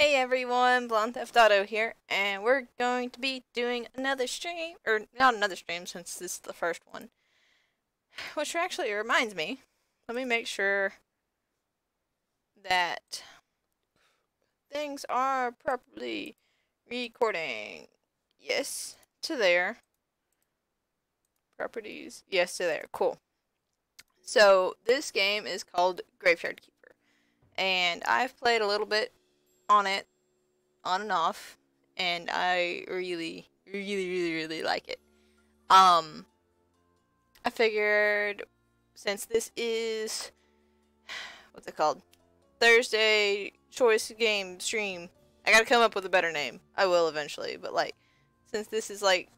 Hey everyone, Blonde Theft Auto here, and we're going to be doing another stream, or not another stream since this is the first one. Which actually reminds me, let me make sure that things are properly recording. Yes, to there. Properties, yes to there, cool. So, this game is called Graveyard Keeper, and I've played a little bit on it, on and off, and I really like it. I figured since this is, what's it called? Thursday choice game stream. I gotta come up with a better name. I will eventually, but like, since this is like,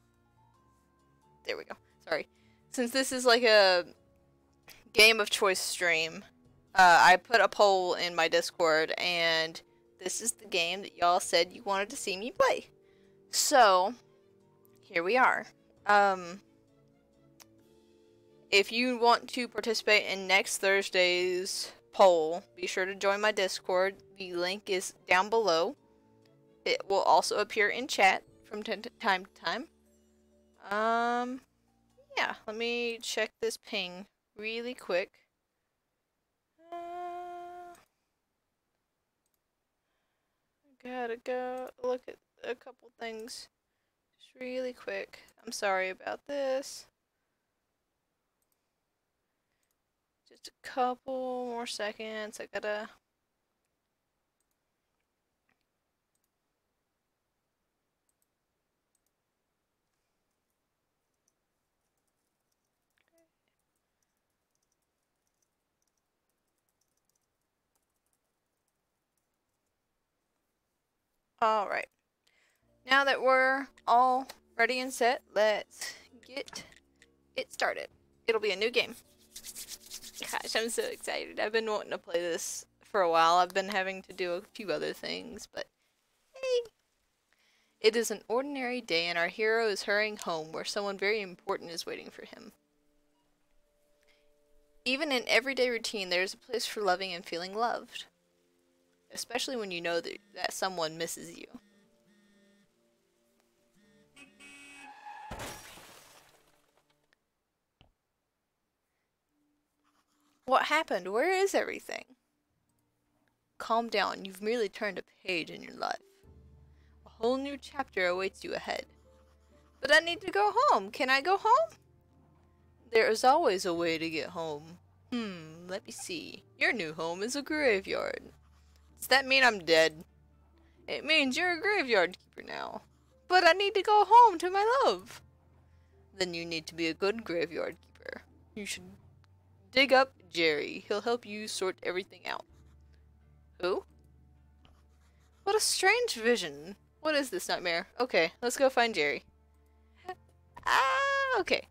there we go. Sorry. Since this is like a game of choice stream, I put a poll in my Discord, and this is the game that y'all said you wanted to see me play. So, here we are. If you want to participate in next Thursday's poll, be sure to join my Discord. The link is down below. It will also appear in chat from time to time. Yeah, let me check this ping really quick. Gotta go look at a couple things just really quick. I'm sorry about this. Just a couple more seconds. I gotta... Alright. Now that we're all ready and set, let's get it started. It'll be a new game. Gosh, I'm so excited. I've been wanting to play this for a while. I've been having to do a few other things, but hey. It is an ordinary day and our hero is hurrying home where someone very important is waiting for him. Even in everyday routine, there is a place for loving and feeling loved. Especially when you know that someone misses you. What happened? Where is everything? Calm down, you've merely turned a page in your life. A whole new chapter awaits you ahead. But I need to go home. Can I go home? There is always a way to get home. Let me see. Your new home is a graveyard. Does that mean I'm dead? It means you're a graveyard keeper now. But I need to go home to my love. Then you need to be a good graveyard keeper. You should dig up Jerry. He'll help you sort everything out. Who? What a strange vision. What is this nightmare? Okay, let's go find Jerry. Okay.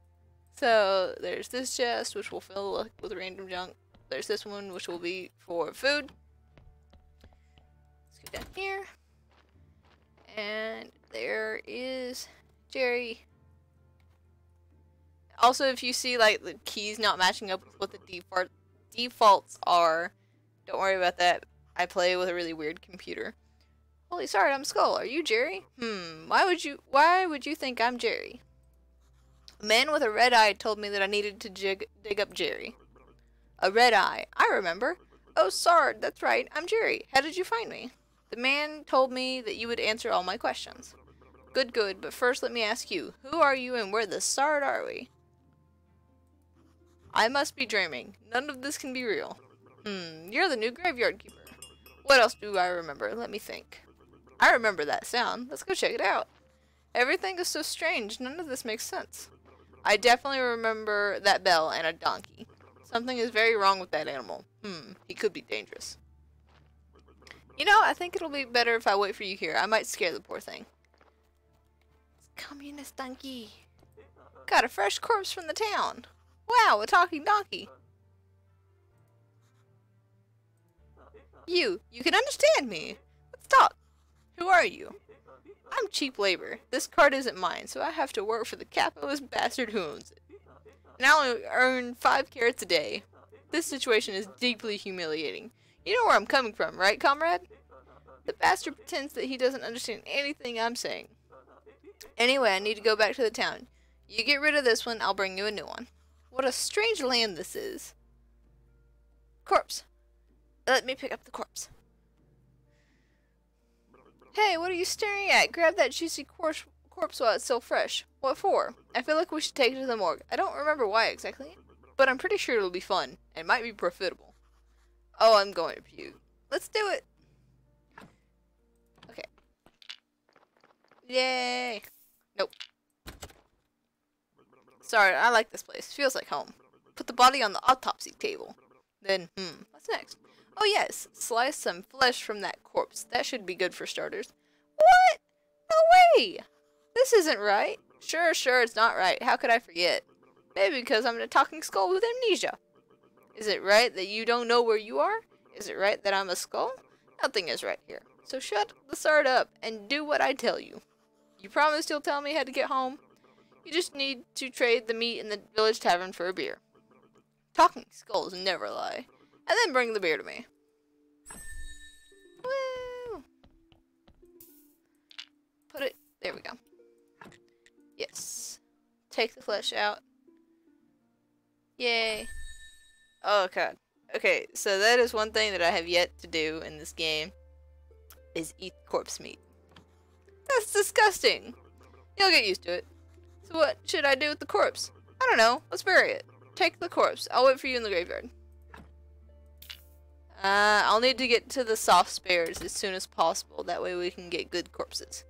So, there's this chest, which will fill with random junk. There's this one, which will be for food. Let's go down here. And there is Jerry. Also, if you see, like, the keys not matching up with what the defaults are, don't worry about that. I play with a really weird computer. Holy sorry, I'm Skull. Are you Jerry? Why would you think I'm Jerry? A man with a red eye told me that I needed to dig up Jerry. A red eye. I remember. Oh, Sard, that's right. I'm Jerry. How did you find me? The man told me that you would answer all my questions. Good, but first let me ask you, who are you and where the Sard are we? I must be dreaming. None of this can be real. You're the new graveyard keeper. What else do I remember? Let me think. I remember that sound. Let's go check it out. Everything is so strange. None of this makes sense. I definitely remember that bell and a donkey. Something is very wrong with that animal. He could be dangerous. You know, I think it'll be better if I wait for you here. I might scare the poor thing. It's communist donkey. Got a fresh corpse from the town. Wow, a talking donkey. You can understand me. Let's talk. Who are you? I'm cheap labor. This cart isn't mine, so I have to work for the capitalist bastard who owns it. And I only earn 5 carats a day. This situation is deeply humiliating. You know where I'm coming from, right, comrade? The bastard pretends that he doesn't understand anything I'm saying. Anyway, I need to go back to the town. You get rid of this one, I'll bring you a new one. What a strange land this is. Corpse. Let me pick up the corpse. Hey, what are you staring at? Grab that juicy corpse while it's still fresh. What for? I feel like we should take it to the morgue. I don't remember why exactly, but I'm pretty sure it'll be fun. It might be profitable. Oh, I'm going to puke. Let's do it. Okay. Yay. Nope. Sorry, I like this place. Feels like home. Put the body on the autopsy table. Then, what's next? Oh yes, slice some flesh from that corpse. That should be good for starters. What? No way! This isn't right. Sure, it's not right. How could I forget? Maybe because I'm a talking skull with amnesia. Is it right that you don't know where you are? Is it right that I'm a skull? Nothing is right here. So shut the sard up and do what I tell you. You promised you'll tell me how to get home? You just need to trade the meat in the village tavern for a beer. Talking skulls never lie. And then bring the beer to me. Woo! Put it... There we go. Yes. Take the flesh out. Yay. Oh god. Okay, so that is one thing that I have yet to do in this game. Is eat corpse meat. That's disgusting! You'll get used to it. So what should I do with the corpse? I don't know. Let's bury it. Take the corpse. I'll wait for you in the graveyard. I'll need to get to the soft spares as soon as possible. That way we can get good corpses.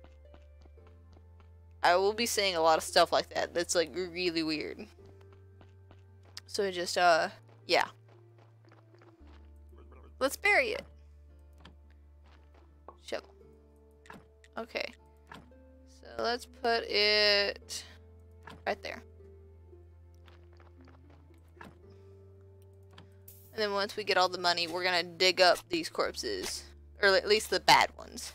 I will be saying a lot of stuff like that. That's like really weird. So just, yeah. Let's bury it. Shovel. Okay. So let's put it right there. And then once we get all the money, we're gonna dig up these corpses. Or at least the bad ones.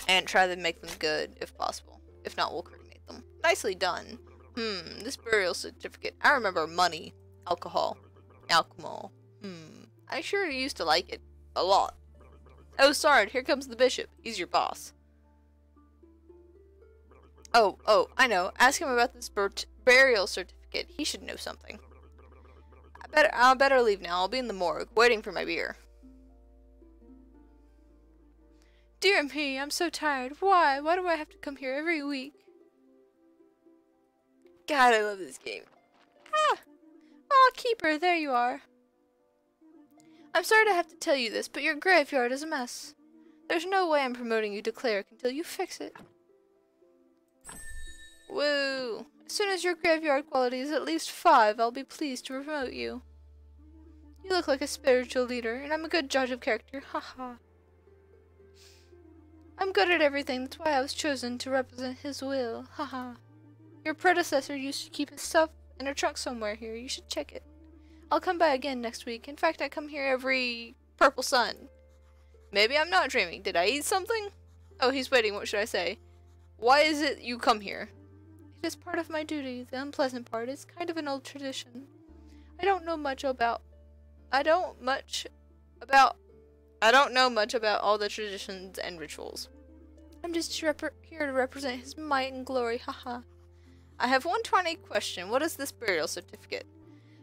And try to make them good, if possible. If not, we'll cremate them. Nicely done. This burial certificate. I remember money. Alcohol. I sure used to like it. A lot. Oh, Sard, here comes the bishop. He's your boss. Oh, I know. Ask him about this burial certificate. He should know something. I better leave now. I'll be in the morgue, waiting for my beer. Dear me, I'm so tired. Why? Why do I have to come here every week? God, I love this game. Ah! Aw, Keeper, there you are. I'm sorry to have to tell you this, but your graveyard is a mess. There's no way I'm promoting you to cleric until you fix it. Woo! As soon as your graveyard quality is at least 5, I'll be pleased to promote you. You look like a spiritual leader, and I'm a good judge of character. Haha. I'm good at everything, that's why I was chosen to represent his will. Haha. Your predecessor used to keep his stuff in a trunk somewhere here. You should check it. I'll come by again next week. In fact, I come here every purple sun. Maybe I'm not dreaming. Did I eat something? Oh, he's waiting. What should I say? Why is it you come here? It is part of my duty. The unpleasant part is kind of an old tradition. I don't know much about all the traditions and rituals. I'm just here to represent his might and glory. Haha. I have one tiny question. What is this burial certificate?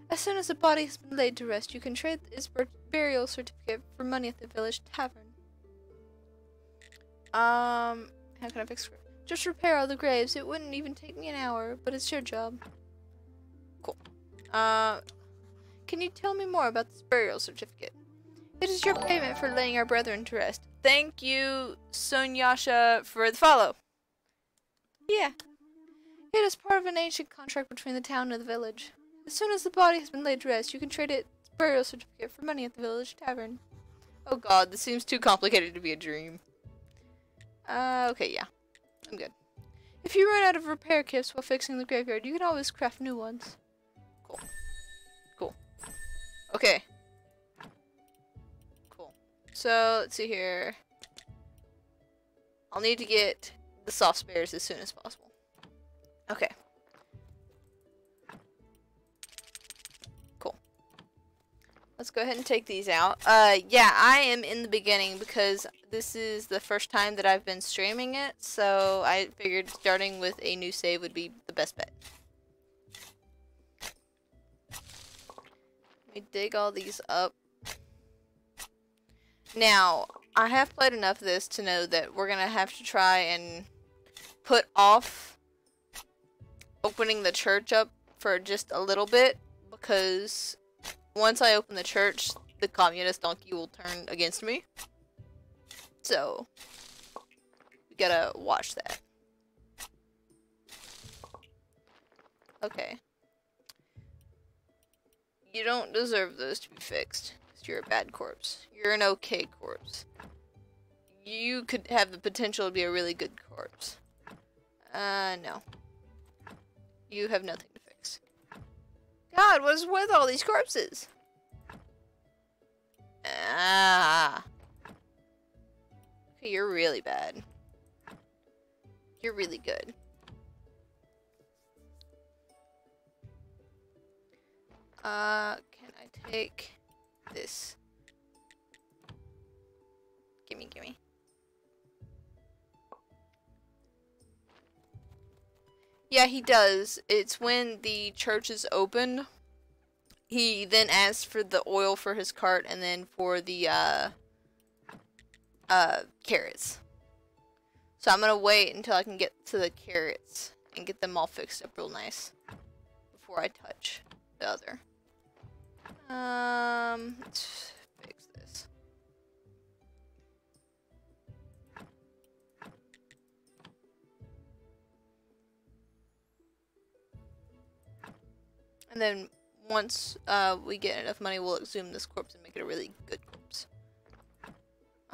As soon as the body has been laid to rest, you can trade his burial certificate for money at the village tavern. How can I fix it? Just repair all the graves. It wouldn't even take me an hour, but it's your job. Cool. Can you tell me more about this burial certificate? It is your payment for laying our brethren to rest. Thank you, Sonyasha, for the follow. Yeah. It is part of an ancient contract between the town and the village. As soon as the body has been laid to rest, you can trade its burial certificate for money at the village tavern. Oh god, this seems too complicated to be a dream. Okay, yeah. I'm good. If you run out of repair kits while fixing the graveyard, you can always craft new ones. Cool. Cool. Okay. Cool. So, let's see here. I'll need to get the soft spares as soon as possible. Okay. let's go ahead and take these out. Yeah, I am in the beginning because this is the first time that I've been streaming it, so I figured starting with a new save would be the best bet. Let me dig all these up. Now, I have played enough of this to know that we're gonna have to try and put off opening the church up for just a little bit, because once I open the church, the communist donkey will turn against me. So, we gotta watch that. Okay. You don't deserve those to be fixed, because you're a bad corpse. You're an okay corpse. You could have the potential to be a really good corpse. No. You have nothing to fix. God, what is with all these corpses? Ah. Okay, you're really bad. You're really good. Can I take this? Gimme, gimme. Yeah, he does. It's when the church is open. He then asks for the oil for his cart and then for the, carrots. So I'm gonna wait until I can get to the carrots and get them all fixed up real nice before I touch the other. Let's fix this. And then once we get enough money, we'll exhume this corpse and make it a really good corpse.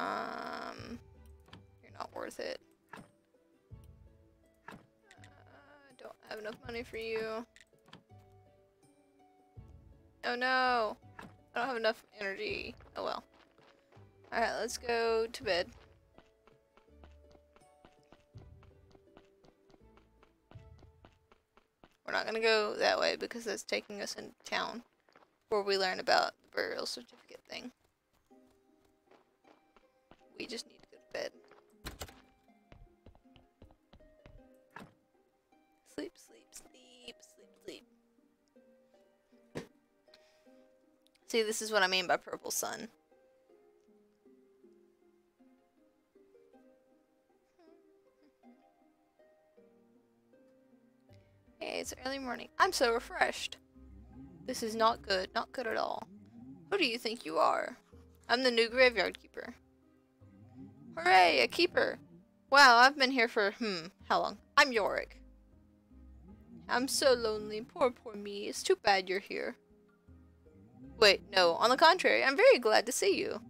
You're not worth it. Don't have enough money for you. Oh no! I don't have enough energy. Oh well. Alright, let's go to bed. We're not gonna go that way because that's taking us into town where we learn about the burial certificate thing. We just need to go to bed. Sleep, sleep, sleep, sleep, sleep. See, this is what I mean by purple sun. Hey, it's early morning. I'm so refreshed. This is not good. Not good at all. Who do you think you are? I'm the new graveyard keeper. Hooray, a keeper! Wow, I've been here for, how long? I'm Yorick. I'm so lonely. Poor, poor me. It's too bad you're here. Wait, no. On the contrary, I'm very glad to see you.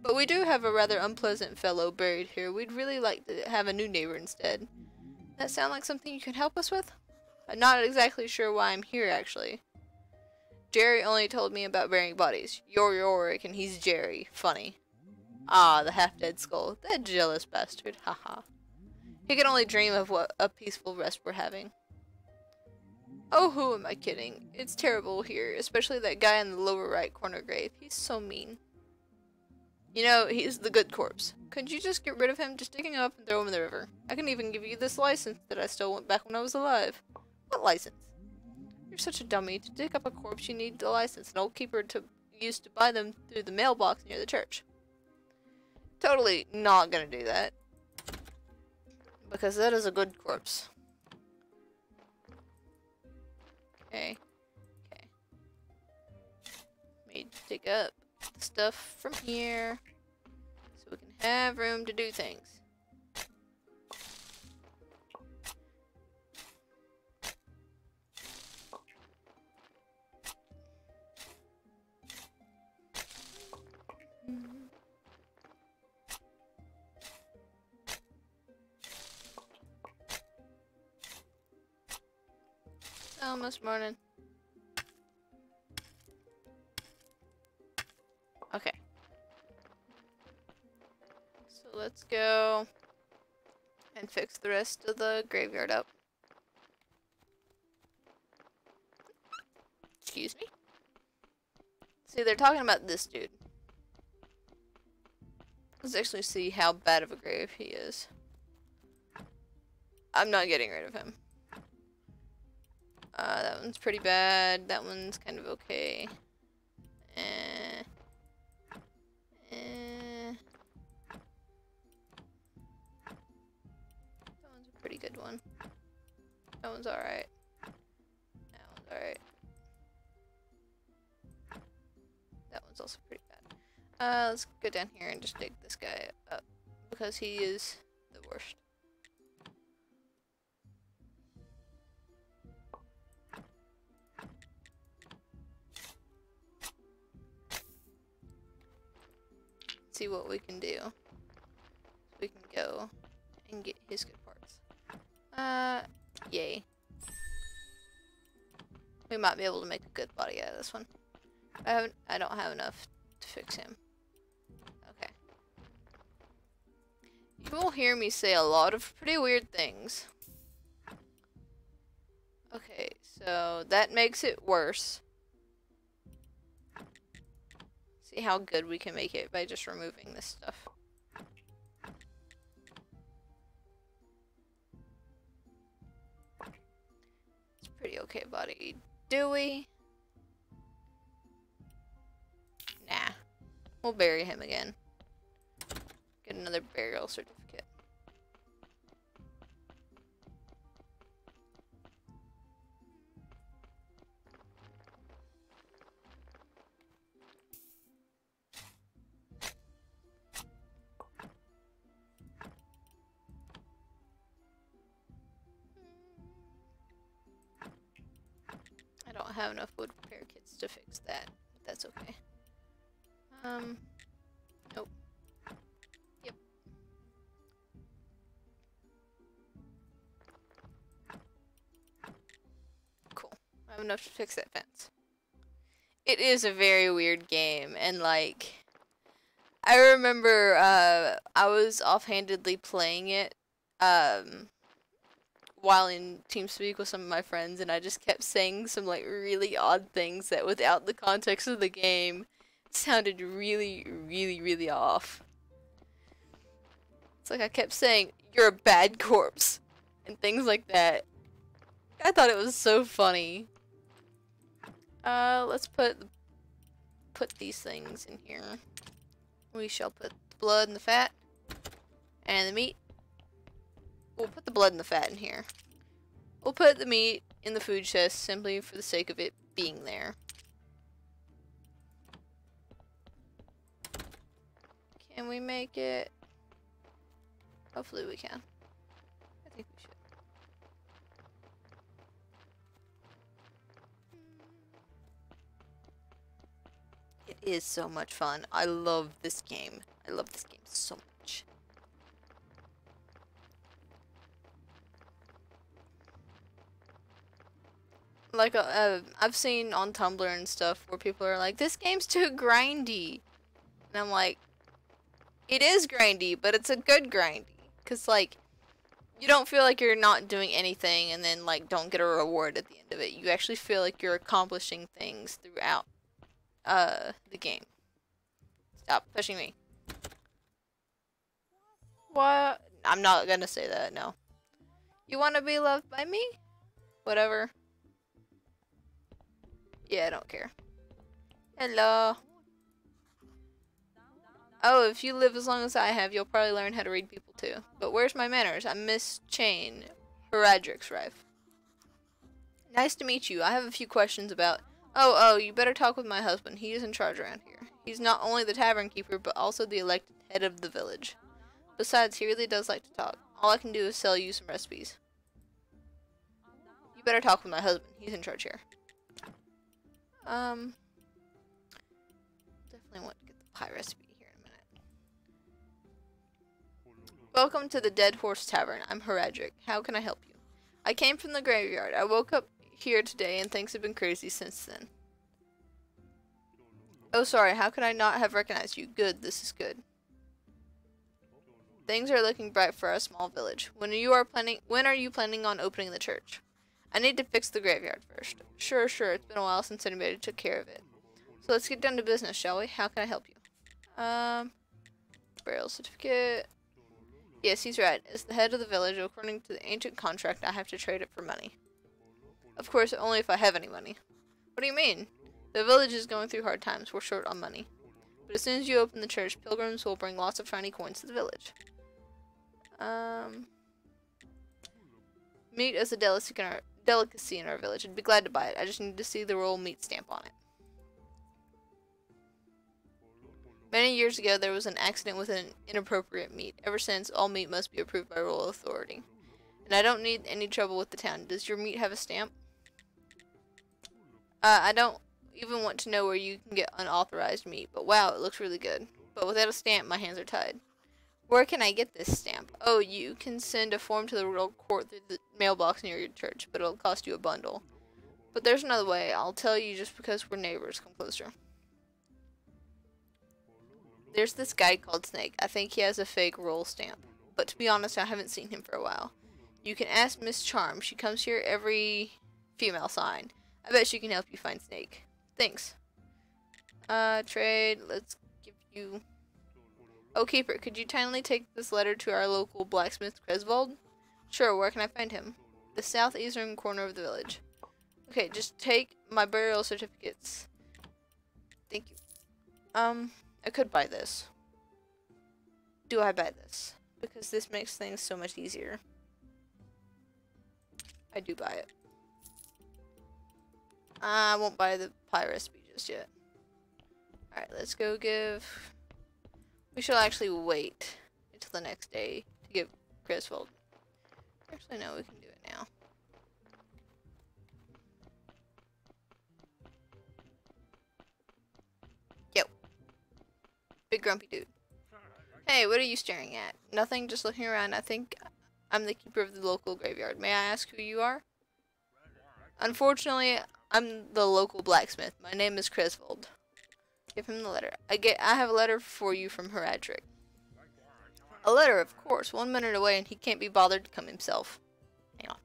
But we do have a rather unpleasant fellow buried here. We'd really like to have a new neighbor instead. That sound like something you can help us with? I'm not exactly sure why I'm here, actually. Jerry only told me about burying bodies. You're Yorick and he's Jerry. Funny. Ah, the half-dead skull. That jealous bastard. Haha. He can only dream of what a peaceful rest we're having. Oh, who am I kidding? It's terrible here, especially that guy in the lower right corner grave. He's so mean. You know, he's the good corpse. Couldn't you just get rid of him? Just dig him up and throw him in the river. I can even give you this license that I stole back when I was alive. What license? You're such a dummy. To dig up a corpse, you need the license. An old keeper used to buy them through the mailbox near the church. Totally not gonna do that. Because that is a good corpse. Okay. Okay. Let me dig up the stuff from here. So we can have room to do things. Almost morning. Okay. So let's go and fix the rest of the graveyard up. Excuse me. See, they're talking about this dude. Let's actually see how bad of a grave he is. I'm not getting rid of him. That one's pretty bad. That one's kind of okay. That one's a pretty good one. That one's alright. That one's alright. That one's also pretty bad. Let's go down here and just dig this guy up. Because he is the worst. See what we can do. We can go and get his good parts. Yay. We might be able to make a good body out of this one. I don't have enough to fix him. Okay. You will hear me say a lot of pretty weird things. Okay, so that makes it worse. See how good we can make it by just removing this stuff. It's pretty okay body. Do we? Nah. We'll bury him again. Get another burial certificate. I don't have enough wood repair kits to fix that, but that's okay. Nope. Yep. Cool. I have enough to fix that fence. It is a very weird game, and like, I remember, I was offhandedly playing it, while in TeamSpeak with some of my friends, and I just kept saying some like really odd things that without the context of the game sounded really, really, really off. It's like I kept saying, "You're a bad corpse," and things like that. I thought it was so funny. Let's put these things in here. We shall put the blood and the fat and the meat. We'll put the blood and the fat in here. We'll put the meat in the food chest simply for the sake of it being there. Can we make it? Hopefully we can. I think we should. It is so much fun. I love this game. I love this game so much. Like, I've seen on Tumblr and stuff where people are like, this game's too grindy. And I'm like, it is grindy, but it's a good grindy. Because, like, you don't feel like you're not doing anything and then, like, don't get a reward at the end of it. You actually feel like you're accomplishing things throughout, the game. Stop pushing me. What? I'm not gonna say that, no. You wanna be loved by me? Whatever. Yeah, I don't care. Hello. Oh, if you live as long as I have, you'll probably learn how to read people too. But where's my manners? I'm Miss Chain, Heradric's wife. Nice to meet you. I have a few questions about... Oh, you better talk with my husband. He is in charge around here. He's not only the tavern keeper, but also the elected head of the village. Besides, he really does like to talk. All I can do is sell you some recipes. You better talk with my husband. He's in charge here. Definitely want to get the pie recipe here in a minute. Welcome to the Dead Horse Tavern. I'm Heradric. How can I help you? I came from the graveyard. I woke up here today and things have been crazy since then. Oh, sorry. How could I not have recognized you? Good. This is good. Things are looking bright for our small village. When are you planning on opening the church? I need to fix the graveyard first. Sure. It's been a while since anybody took care of it. So let's get down to business, shall we? How can I help you? Burial certificate. Yes, he's right. As the head of the village, according to the ancient contract, I have to trade it for money. Of course, only if I have any money. What do you mean? The village is going through hard times. We're short on money. But as soon as you open the church, pilgrims will bring lots of shiny coins to the village. Meat is a delicacy in our village. I'd be glad to buy it. I just need to see the royal meat stamp on it. Many years ago, there was an accident with an inappropriate meat. Ever since, all meat must be approved by royal authority. And I don't need any trouble with the town. Does your meat have a stamp? I don't even want to know where you can get unauthorized meat, but wow, it looks really good. But without a stamp, my hands are tied. Where can I get this stamp? Oh, you can send a form to the royal court through the mailbox near your church, but it'll cost you a bundle. But there's another way. I'll tell you just because we're neighbors. Come closer. There's this guy called Snake. I think he has a fake roll stamp. But to be honest, I haven't seen him for a while. You can ask Miss Charm. She comes here every female sign. I bet she can help you find Snake. Thanks. Trade. Let's give you... Oh, Keeper, could you kindly take this letter to our local blacksmith, Griswold? Sure, where can I find him? The southeastern corner of the village. Okay, just take my burial certificates. Thank you. I could buy this. Do I buy this? Because this makes things so much easier. I do buy it. I won't buy the pie recipe just yet. Alright, let's go give... We shall actually wait until the next day to give Griswold. Actually, no, we can do it now. Yo. Big grumpy dude. Hey, what are you staring at? Nothing, just looking around. I think I'm the keeper of the local graveyard. May I ask who you are? Unfortunately, I'm the local blacksmith. My name is Griswold. Give him the letter. I have a letter for you from Heradric. A letter, of course. 1 minute away and he can't be bothered to come himself. Hang on.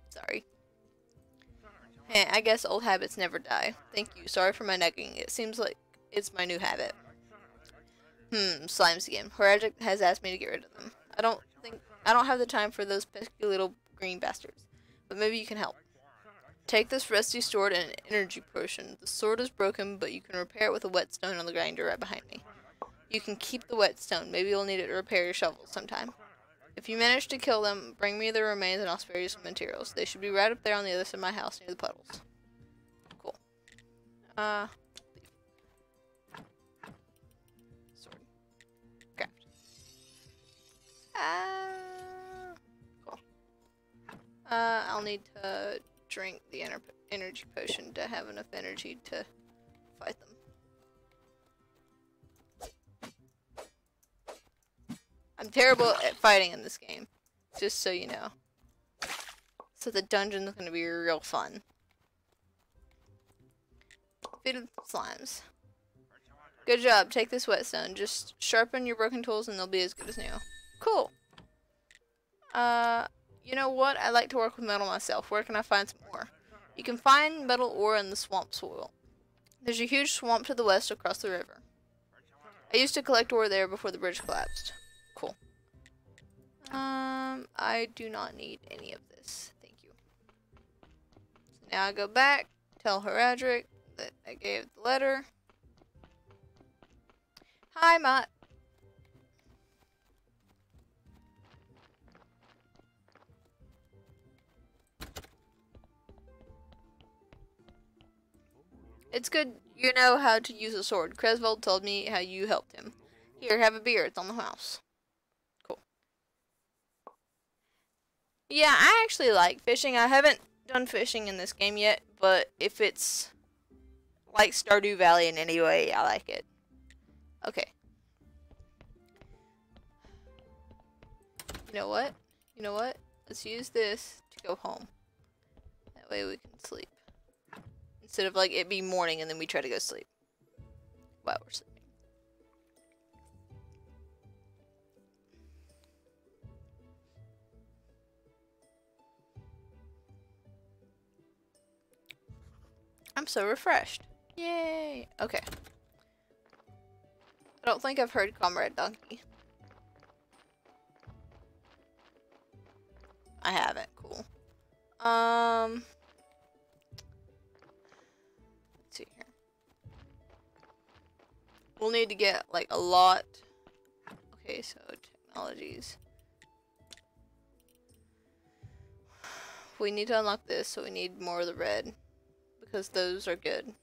Sorry. Hey, I guess old habits never die. Thank you. Sorry for my nagging. It seems like it's my new habit. Slimes again. Heradric has asked me to get rid of them. I don't have the time for those pesky little green bastards. But maybe you can help. Take this rusty sword and an energy potion. The sword is broken, but you can repair it with a whetstone on the grinder right behind me. You can keep the whetstone. Maybe you'll need it to repair your shovel sometime. If you manage to kill them, bring me the remains and I'll spare you some materials. They should be right up there on the other side of my house near the puddles. Cool. Sword. Craft. Cool. I'll need to drink the energy potion to have enough energy to fight them. I'm terrible at fighting in this game, just so you know. So the dungeon's gonna be real fun. Feed the slimes. Good job, take this whetstone. Just sharpen your broken tools and they'll be as good as new. Cool. You know what? I like to work with metal myself. Where can I find some ore? You can find metal ore in the swamp soil. There's a huge swamp to the west across the river. I used to collect ore there before the bridge collapsed. Cool. I do not need any of this. Thank you. So now I go back, tell Heradric that I gave the letter. Hi, Matt. It's good you know how to use a sword. Griswold told me how you helped him. Here, have a beer. It's on the house. Cool. Yeah, I actually like fishing. I haven't done fishing in this game yet, but if it's like Stardew Valley in any way, I like it. Okay. You know what? You know what? Let's use this to go home. That way we can sleep. Instead of like it be morning and then we try to go sleep while we're sleeping. I'm so refreshed. Yay! Okay. I don't think I've heard Comrade Donkey. I haven't. Cool. Let's see here. We'll need to get like a lot. Okay, so technologies. We need to unlock this, so we need more of the red because those are good.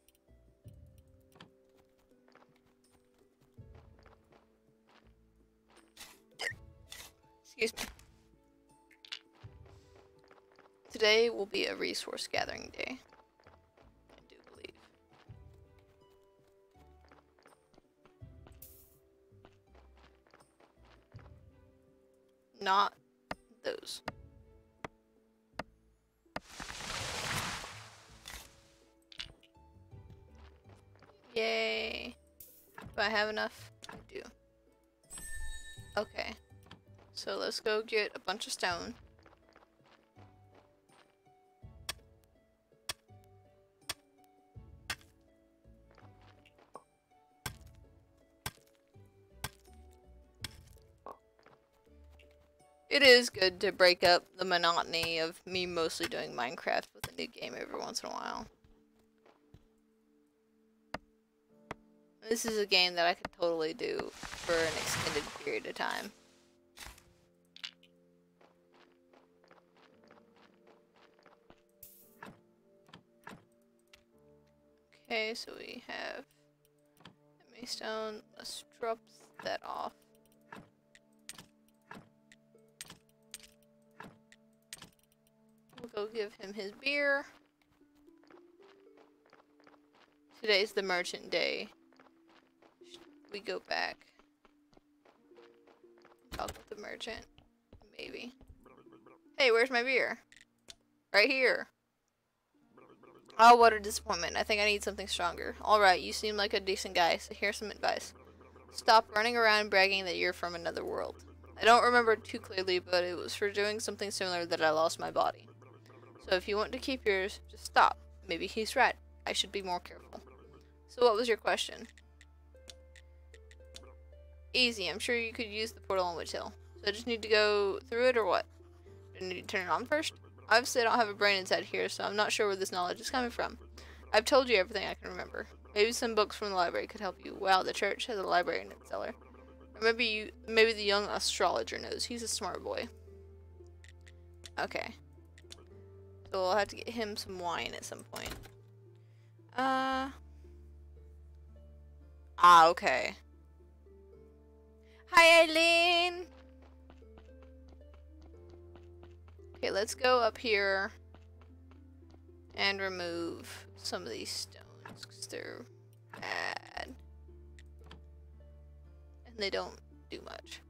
Excuse me. Today will be a resource gathering day. I do believe. Not those. Yay. Do I have enough? I do. Okay. So let's go get a bunch of stone. It is good to break up the monotony of me mostly doing Minecraft with a new game every once in a while. This is a game that I could totally do for an extended period of time. Okay, so we have the stone. Let's drop that off. We'll go give him his beer. Today's the merchant day. We go back. Talk with the merchant. Maybe. Hey, where's my beer? Right here. Oh, what a disappointment. I think I need something stronger. Alright, you seem like a decent guy, so here's some advice. Stop running around bragging that you're from another world. I don't remember it too clearly, but it was for doing something similar that I lost my body. So if you want to keep yours, just stop. Maybe he's right. I should be more careful. So what was your question? Easy. I'm sure you could use the portal on Witch Hill. So I just need to go through it or what? Do I need to turn it on first? Obviously I don't have a brain inside here, so I'm not sure where this knowledge is coming from. I've told you everything I can remember. Maybe some books from the library could help you. Wow, the church has a library in its cellar. Or maybe the young astrologer knows. He's a smart boy. Okay. So we'll have to get him some wine at some point. Okay. Hi, Eileen! Okay, let's go up here and remove some of these stones because they're bad. And they don't do much.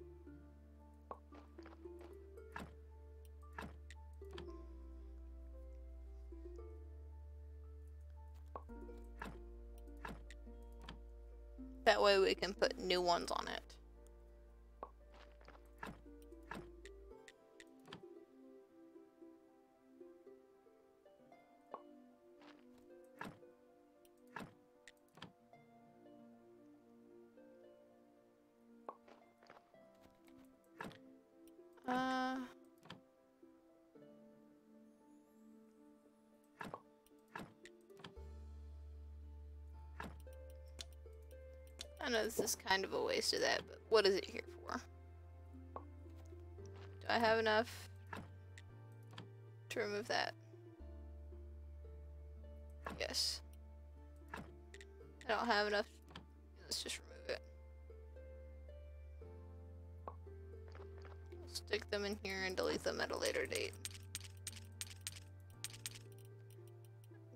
That way we can put new ones on it. I know this is kind of a waste of that, but what is it here for? Do I have enough to remove that? Yes. I don't have enough. Let's just remove it. Stick them in here and delete them at a later date.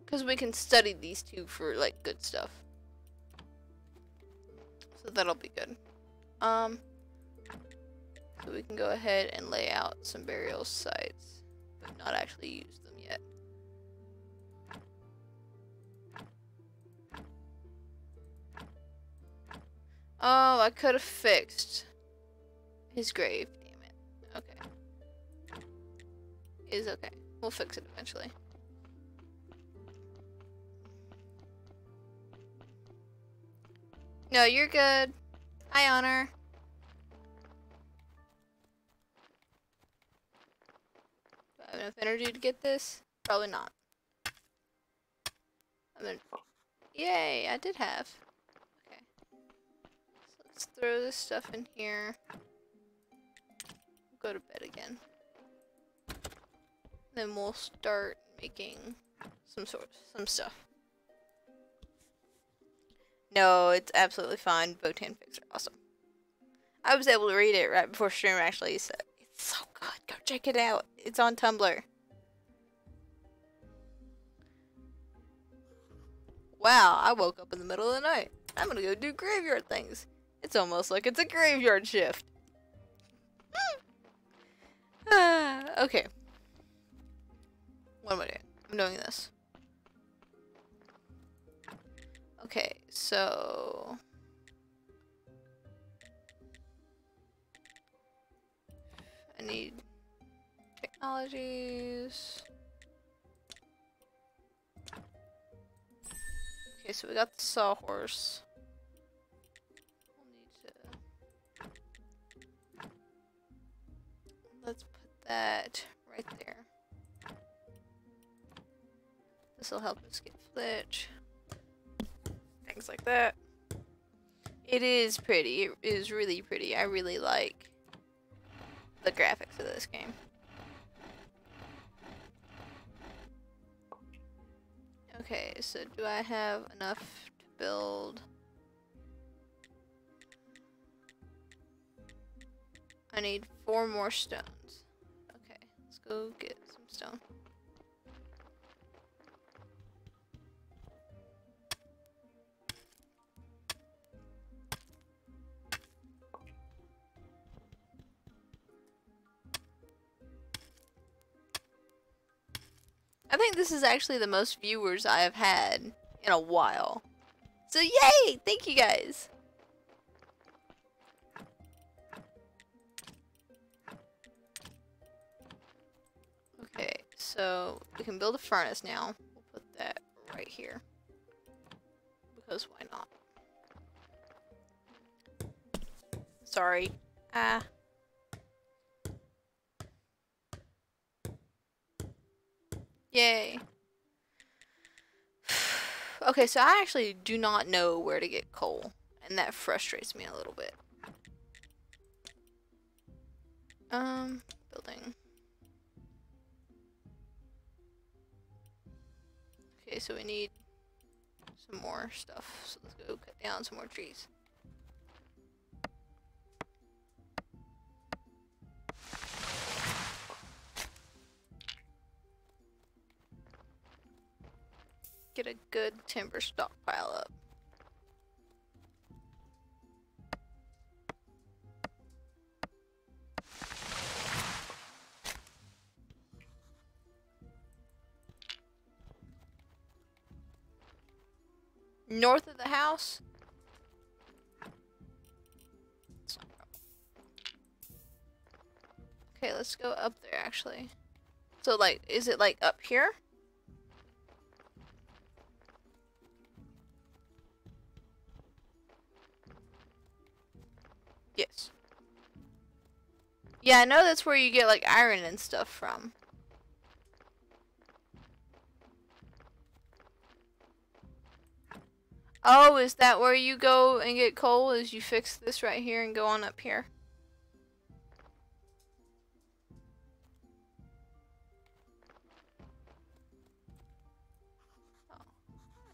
Because we can study these two for, like, good stuff. So that'll be good. So we can go ahead and lay out some burial sites, but not actually use them yet. Oh, I could have fixed his grave. Damn it. Okay. It's okay. We'll fix it eventually. No, you're good. Hi, Honor. Do I have enough energy to get this? Probably not. Yay, I did have. Okay. So let's throw this stuff in here. Go to bed again. Then we'll start making some stuff. No, it's absolutely fine. Botan fics are awesome. I was able to read it right before stream actually said it's so good. Go check it out. It's on Tumblr. Wow, I woke up in the middle of the night. I'm gonna go do graveyard things. It's almost like it's a graveyard shift. Okay. What am I doing? I'm doing this. Okay, so... I need technologies. Okay, so we got the sawhorse. We'll need to... Let's put that right there. This will help us get flitch. Things like that. It is pretty. It is really pretty. I really like the graphics of this game. Okay, so do I have enough to build? I need 4 more stones. Okay, let's go get some stone. I think this is actually the most viewers I have had in a while. So yay! Thank you guys! Okay, so we can build a furnace now. We'll put that right here. Because why not? Sorry. Ah. Yay. Okay, so I actually do not know where to get coal, and that frustrates me a little bit. Building. Okay, so we need some more stuff, so let's go cut down some more trees. Get a good timber stockpile up. North of the house? Okay, let's go up there actually. So like, is it like up here? Yes. Yeah, I know that's where you get like iron and stuff from. Oh, is that where you go and get coal? Is you fix this right here and go on up here? Oh,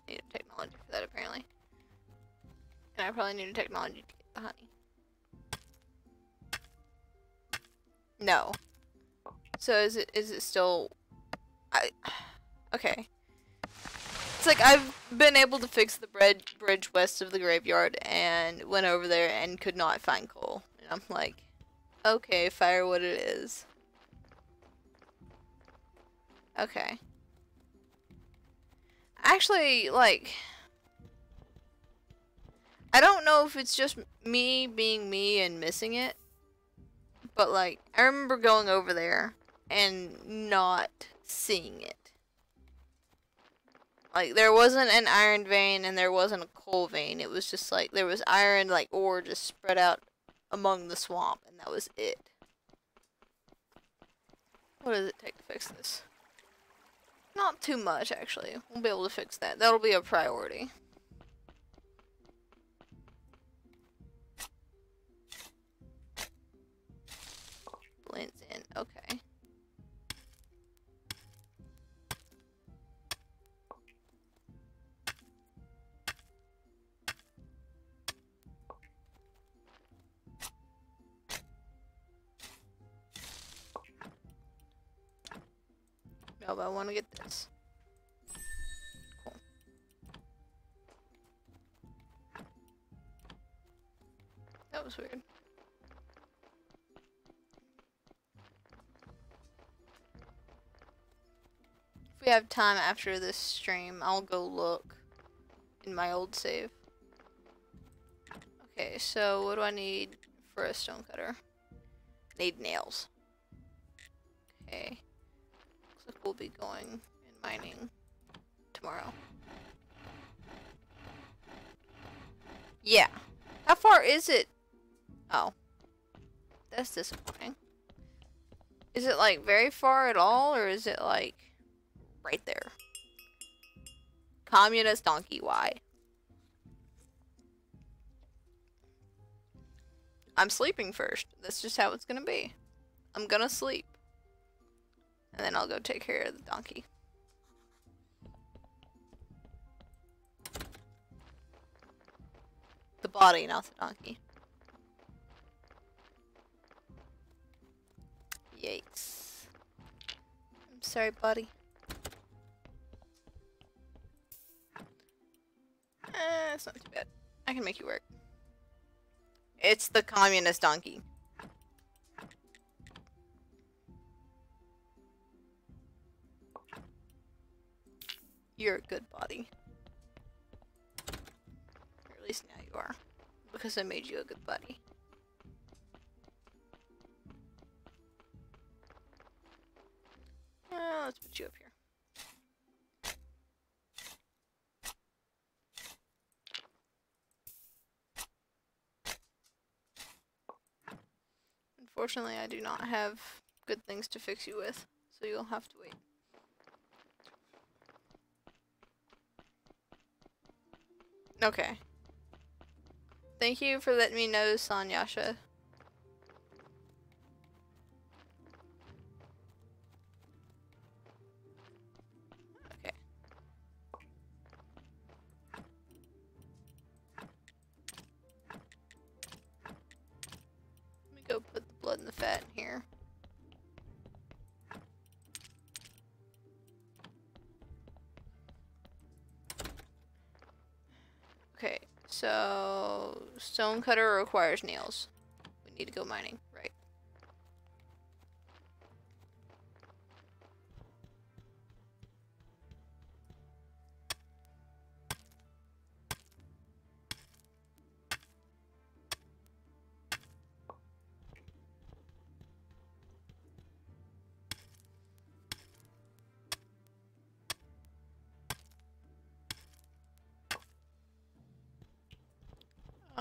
I need a technology for that apparently. And I probably need a technology to get the honey. No. So is it still... Okay. It's like I've been able to fix the bridge west of the graveyard and went over there and could not find coal. And I'm like, okay, fire what it is. Okay. Actually, like, I don't know if it's just me being me and missing it, but like, I remember going over there and not seeing it. Like, there wasn't an iron vein and there wasn't a coal vein. It was just like, there was iron, like, ore just spread out among the swamp, and that was it. What does it take to fix this? Not too much, actually. We'll be able to fix that. That'll be a priority. Blends in. Okay. No, but I want to get this. Cool. That was weird. If we have time after this stream, I'll go look in my old save. Okay, so what do I need for a stone cutter? Need nails. Okay. Looks like we'll be going and mining tomorrow. Yeah. How far is it? Oh. That's disappointing. Is it like very far at all, or is it like right there? Communist donkey, why? I'm sleeping first. That's just how it's gonna be. I'm gonna sleep. And then I'll go take care of the donkey. The body, not the donkey. Yikes. I'm sorry, buddy. It's not too bad. I can make you work. It's the communist donkey. You're a good body. Or at least now you are. Because I made you a good buddy. Let's put you up here. Unfortunately, I do not have good things to fix you with, so you'll have to wait. Okay. Thank you for letting me know, Sanyasha. Okay. Let me go put the blood and the fat in here. Okay, so stone cutter requires nails. We need to go mining, right?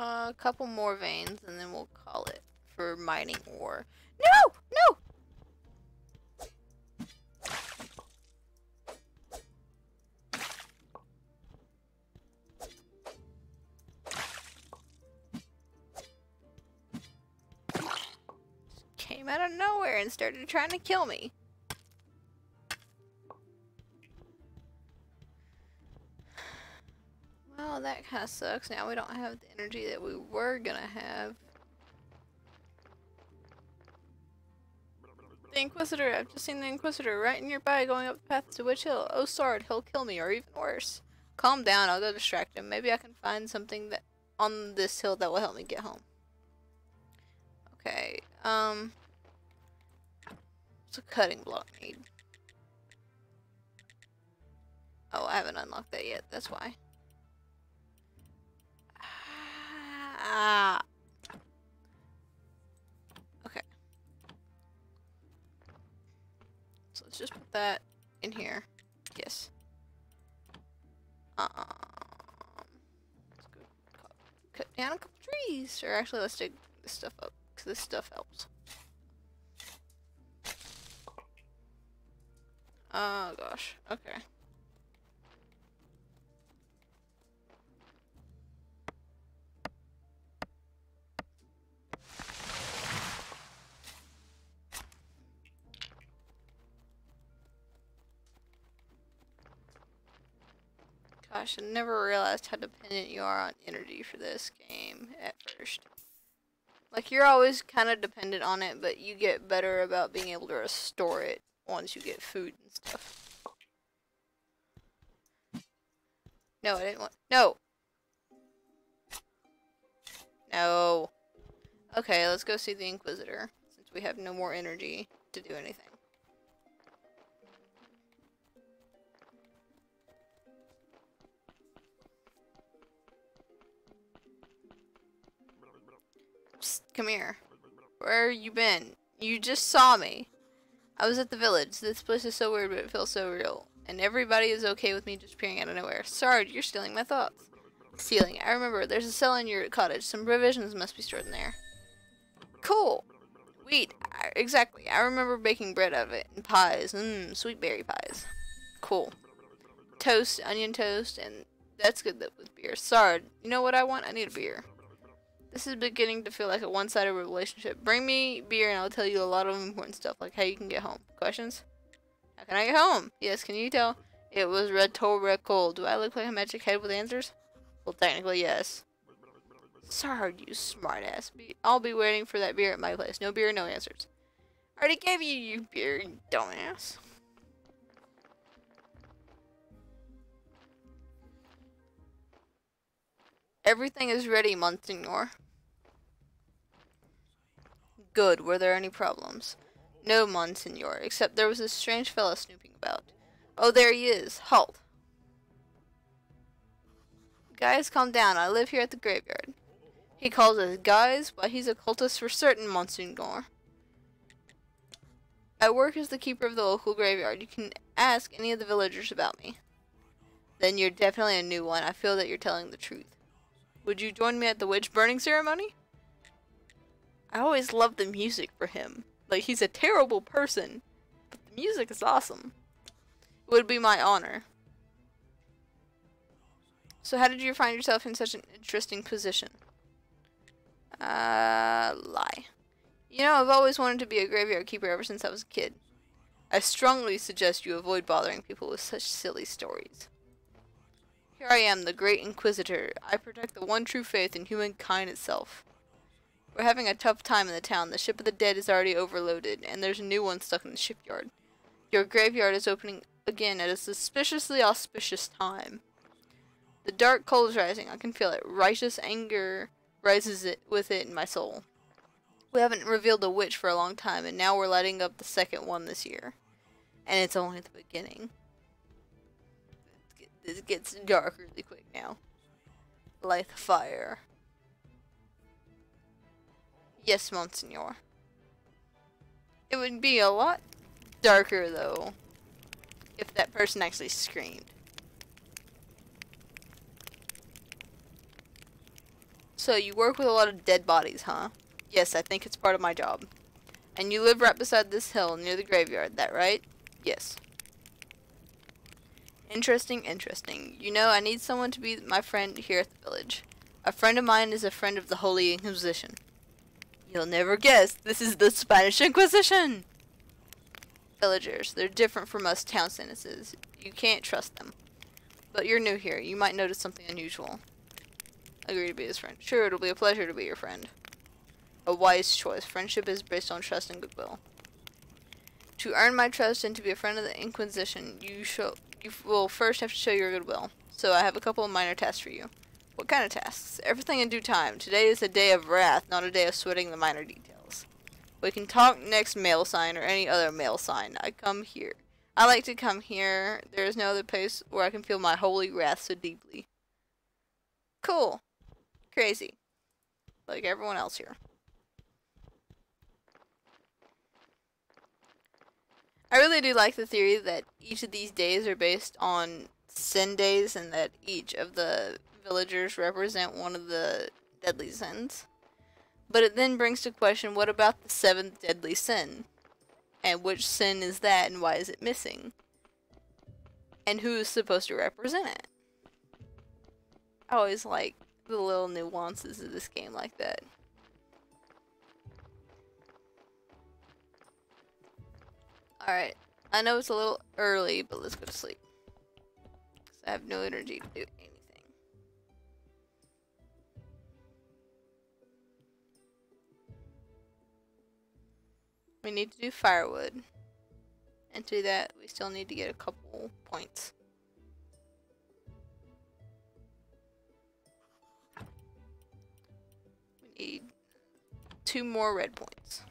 A couple more veins, and then we'll call it for mining ore. No! No! Came out of nowhere and started trying to kill me. Well, that kind of sucks. Now we don't have the energy that we were gonna have. The Inquisitor, I've just seen the Inquisitor right nearby going up the path to Witch Hill. Oh, Sword, he'll kill me, or even worse. Calm down, I'll go distract him. Maybe I can find something that on this hill that will help me get home. Okay, what's a cutting block need? Oh, I haven't unlocked that yet, that's why. Ah. Okay. So let's just put that in here. Yes. down a couple trees. Or actually, let's dig this stuff up, because this stuff helps. Oh gosh, okay. Gosh, I never realized how dependent you are on energy for this game at first. Like, you're always kind of dependent on it, but you get better about being able to restore it once you get food and stuff. No, I didn't want— No! No. Okay, let's go see the Inquisitor, since we have no more energy to do anything. Psst, come here. Where you been? You just saw me. I was at the village. This place is so weird, but it feels so real. And everybody is okay with me just appearing out of nowhere. Sorry, you're stealing my thoughts. Stealing. I remember. There's a cell in your cottage. Some provisions must be stored in there. Cool. Wheat. Exactly. I remember baking bread out of it. And pies. Sweet berry pies. Cool. Toast. Onion toast. And that's good with beer. Sorry. You know what I want? I need a beer. This is beginning to feel like a one-sided relationship. Bring me beer and I'll tell you a lot of important stuff, like how you can get home. Questions? How can I get home? Yes, can you tell? It was rhetorical. Do I look like a magic head with answers? Well, technically, yes. Sorry, you smartass. I'll be waiting for that beer at my place. No beer, no answers. I already gave you your beer, you dumbass. Everything is ready, Monsignor. Good. Were there any problems? No, Monsignor, except there was this strange fellow snooping about. Oh, there he is. Halt. Guys, calm down. I live here at the graveyard. He calls us guys, but he's a cultist for certain, Monsignor. I work as the keeper of the local graveyard. You can ask any of the villagers about me. Then you're definitely a new one. I feel that you're telling the truth. Would you join me at the witch burning ceremony? I always loved the music for him. Like, he's a terrible person, but the music is awesome. It would be my honor. So how did you find yourself in such an interesting position? Lie. You know, I've always wanted to be a graveyard keeper ever since I was a kid. I strongly suggest you avoid bothering people with such silly stories. Here I am, the Great Inquisitor. I protect the one true faith in humankind itself. We're having a tough time in the town. The ship of the dead is already overloaded, and there's a new one stuck in the shipyard. Your graveyard is opening again at a suspiciously auspicious time. The dark cold is rising. I can feel it. Righteous anger rises with it in my soul. We haven't revealed a witch for a long time, and now we're lighting up the second one this year. And it's only the beginning. It gets dark really quick now. Light the fire. Yes, Monsignor. It would be a lot darker, though, if that person actually screamed. So, you work with a lot of dead bodies, huh? Yes, I think it's part of my job. And you live right beside this hill near the graveyard, that right? Yes. Interesting, interesting. You know, I need someone to be my friend here at the village. A friend of mine is a friend of the Holy Inquisition. You'll never guess, this is the Spanish Inquisition! Villagers, they're different from us town citizens. You can't trust them. But you're new here, you might notice something unusual. Agree to be his friend. Sure, it'll be a pleasure to be your friend. A wise choice. Friendship is based on trust and goodwill. To earn my trust and to be a friend of the Inquisition, you will first have to show your goodwill. So I have a couple of minor tasks for you. What kind of tasks? Everything in due time. Today is a day of wrath, not a day of sweating the minor details. We can talk next mail sign or any other mail sign. I like to come here. There is no other place where I can feel my holy wrath so deeply. Cool. Crazy. Like everyone else here. I really do like the theory that each of these days are based on sin days and that each of the villagers represent one of the deadly sins. But it then brings to question, what about the 7th deadly sin? And which sin is that, and why is it missing? And who is supposed to represent it? I always like the little nuances of this game like that. Alright, I know it's a little early, but let's go to sleep. 'Cause I have no energy to do anything. We need to do firewood. And to do that, we still need to get a couple points. We need 2 more red points.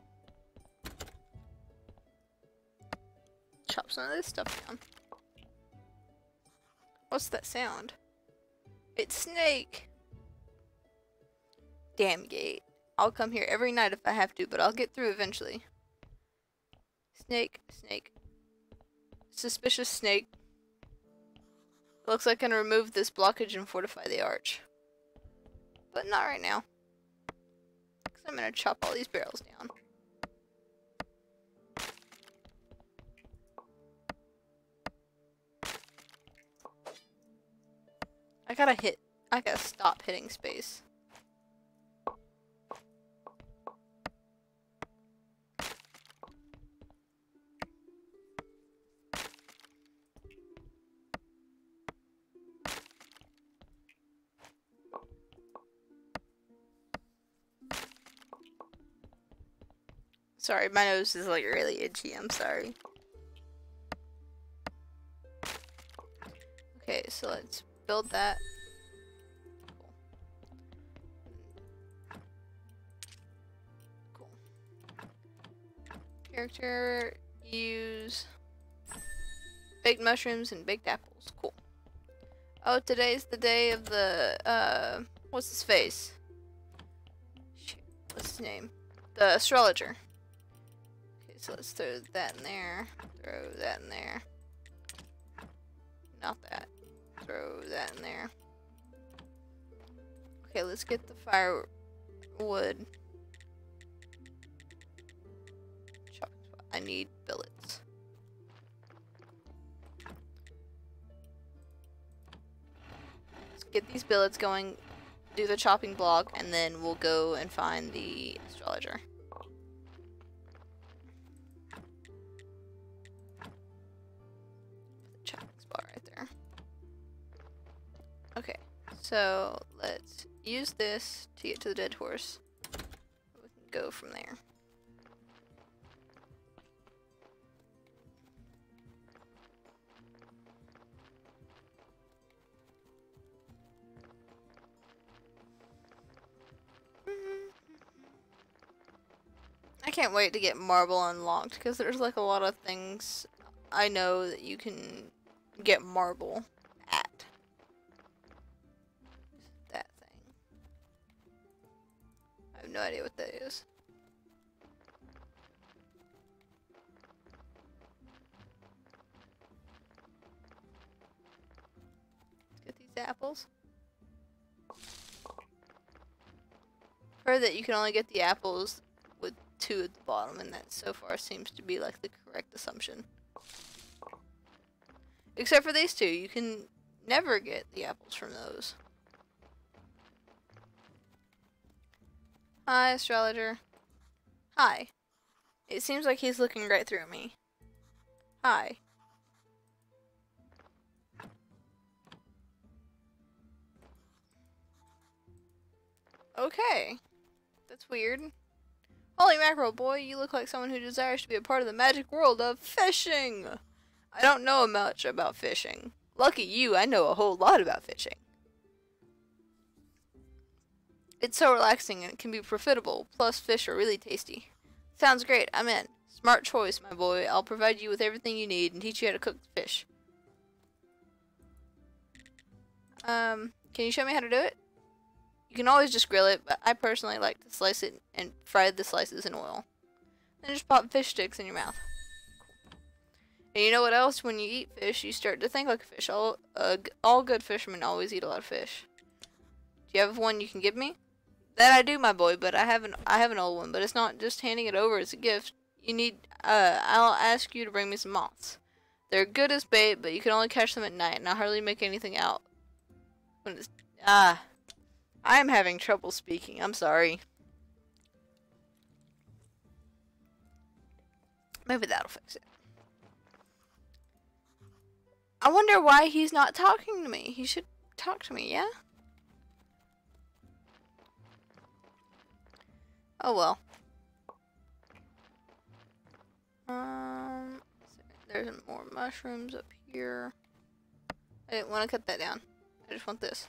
Chop some of this stuff down. What's that sound? It's Snake! Damn gate. I'll come here every night if I have to, but I'll get through eventually. Snake, snake. Suspicious snake. Looks like I can remove this blockage and fortify the arch. But not right now. Because I'm gonna chop all these barrels down. I gotta stop hitting space. Sorry, my nose is like really itchy, I'm sorry. Okay, so let's build that. Cool. Character, use baked mushrooms and baked apples. Cool. Oh, today's the day of the, what's his face? Shoot, what's his name? The astrologer. Okay, so let's throw that in there. Throw that in there. Not that. Throw that in there. Okay, let's get the firewood. I need billets. Let's get these billets going, do the chopping block, and then we'll go and find the astrologer. Okay, so let's use this to get to the dead horse. We can go from there. I can't wait to get marble unlocked because there's like a lot of things I know that you can get marble at. That thing. I have no idea what that is. Let's get these apples. I've heard that you can only get the apples with 2 at the bottom, and that so far seems to be like the correct assumption. Except for these 2, you can never get the apples from those. Hi, astrologer. Hi. It seems like he's looking right through me. Hi. Okay. That's weird. Holy mackerel, boy, you look like someone who desires to be a part of the magic world of fishing. I don't know much about fishing. Lucky you, I know a whole lot about fishing. It's so relaxing and it can be profitable, plus fish are really tasty. Sounds great, I'm in. Smart choice, my boy. I'll provide you with everything you need and teach you how to cook fish. Can you show me how to do it? You can always just grill it, but I personally like to slice it and fry the slices in oil. Then just pop fish sticks in your mouth. And you know what else? When you eat fish, you start to think like a fish. All good fishermen always eat a lot of fish. Do you have one you can give me? That I do, my boy, but I have an old one, but it's not just handing it over as a gift. You need, I'll ask you to bring me some moths. They're good as bait, but you can only catch them at night, and I hardly make anything out. When it's, I am having trouble speaking. I'm sorry. Maybe that'll fix it. I wonder why he's not talking to me. He should talk to me, yeah? Oh well. There's more mushrooms up here. I didn't want to cut that down. I just want this.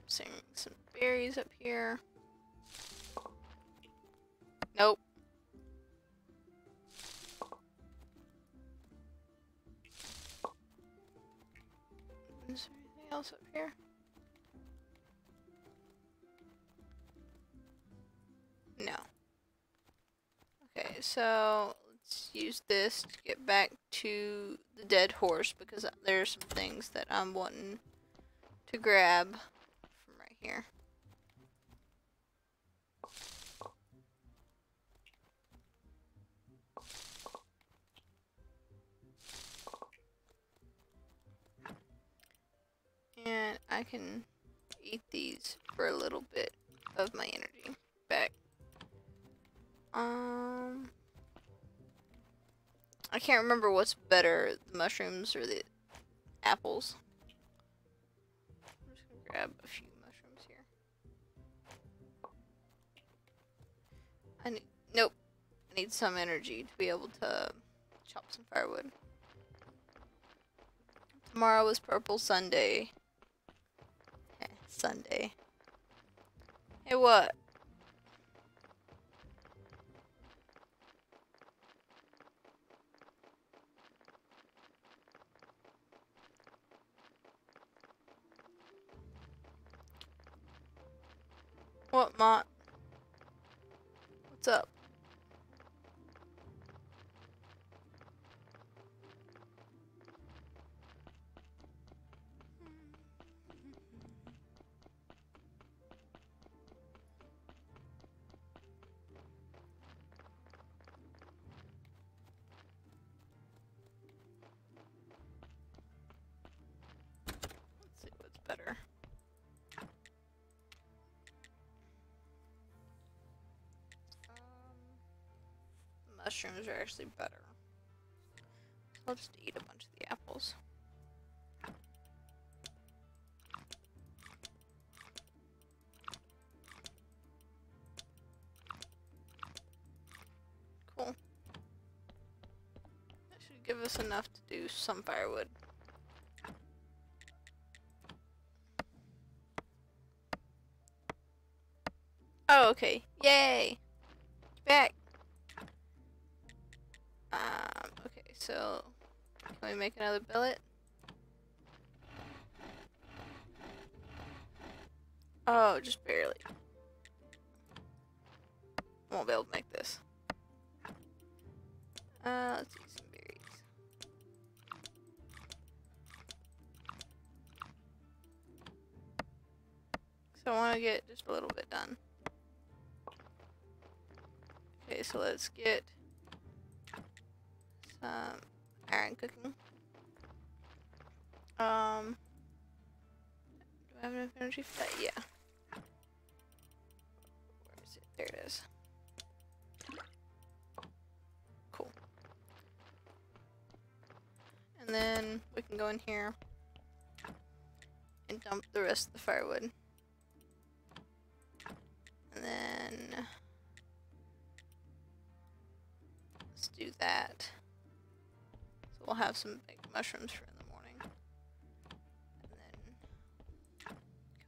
Seeing some berries up here. Nope. Is there anything else up here? No. Okay, so let's use this to get back to the dead horse because there's some things that I'm wanting to grab from right here. And I can eat these for a little bit of my energy back. I can't remember what's better, the mushrooms or the apples. I'm just gonna grab a few mushrooms here. Nope. I need some energy to be able to chop some firewood. Tomorrow is Purple Sunday. Sunday. Hey, what? What, Mott? What's up? Let's see what's better. Mushrooms are actually better. So I'll just eat a bunch of the apples. Cool. That should give us enough to do some firewood. Oh, okay. Yay! Back! Okay, so can we make another billet? Oh, just barely. I won't be able to make this. Let's eat some berries. So I want to get just a little bit done. Okay, so let's get some iron cooking. Do I have enough energy for that? Yeah. Where is it? There it is. Cool. And then we can go in here and dump the rest of the firewood. And then let's do that. So we'll have some big mushrooms for in the morning. And then can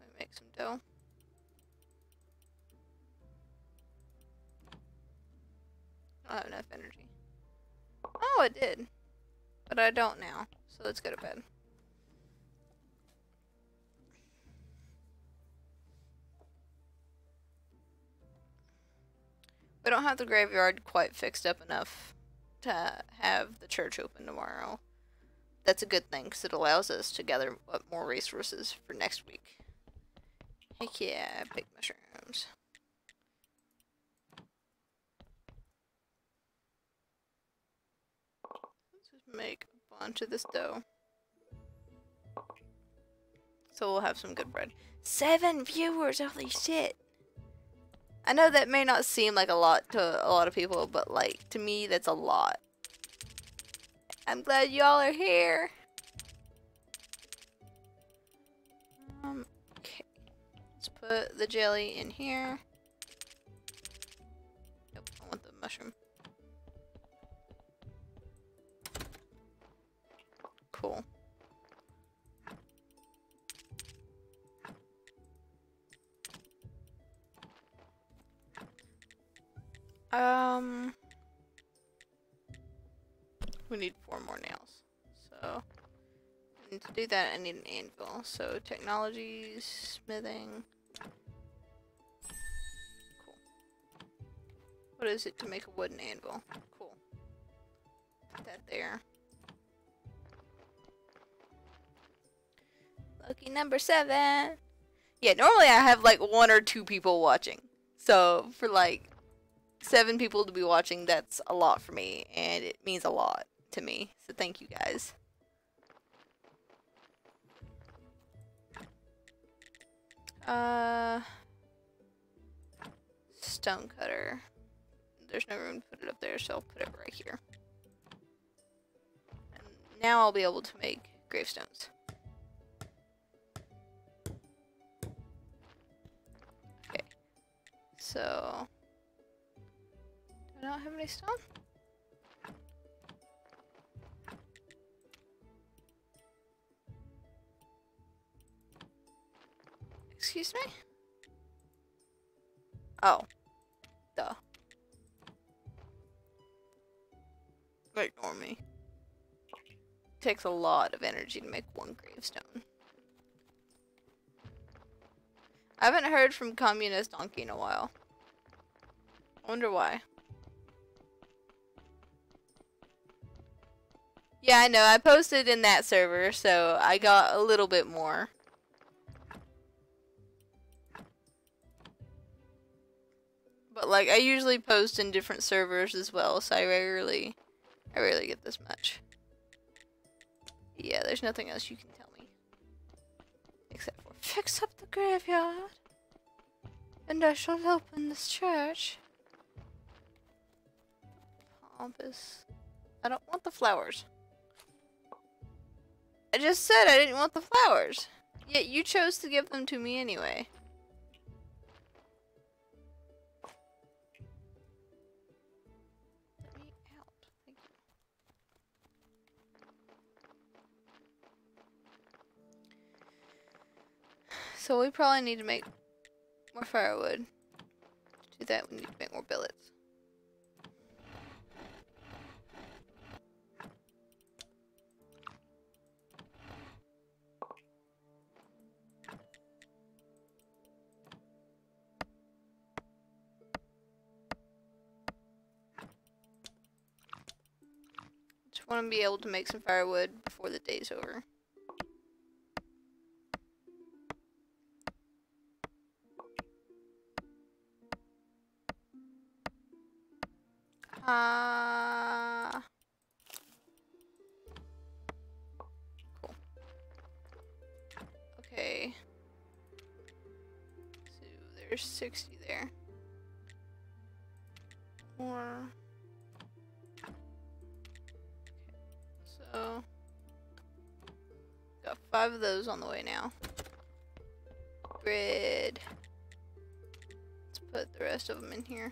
we make some dough? I don't have enough energy. Oh, I did. But I don't now. So let's go to bed. We don't have the graveyard quite fixed up enough to have the church open tomorrow. That's a good thing, because it allows us to gather up more resources for next week. Heck yeah, big mushrooms. Let's just make a bunch of this dough. So we'll have some good bread. 7 viewers, holy shit. I know that may not seem like a lot to a lot of people, but like, to me, that's a lot. I'm glad y'all are here. Okay. Let's put the jelly in here. Nope, I want the mushroom. Cool. We need 4 more nails. So, and to do that, I need an anvil. So, technologies, smithing. Cool. What is it to make a wooden anvil? Cool. Put that there. Lucky number 7. Yeah, normally I have like 1 or 2 people watching. So, for like 7 people to be watching, that's a lot for me, and it means a lot to me. So thank you guys. Stone cutter. There's no room to put it up there, so I'll put it right here. And now I'll be able to make gravestones. Okay. So do I not have any stone? Excuse me? Oh. Duh. Ignore me. Takes a lot of energy to make 1 gravestone. I haven't heard from Communist Donkey in a while. I wonder why. Yeah, I know. I posted in that server, so I got a little bit more. But like, I usually post in different servers as well, so I rarely get this much. Yeah, there's nothing else you can tell me. Except for, fix up the graveyard, and I shall open this church. Pompous. I don't want the flowers. I just said I didn't want the flowers. Yet you chose to give them to me anyway. Let me out. Thank you. So we probably need to make more firewood. To do that, we need to make more billets. Just want to be able to make some firewood before the day's over. Cool. Okay. So there's 60 there. More. So got 5 of those on the way now. Bread. Let's put the rest of them in here.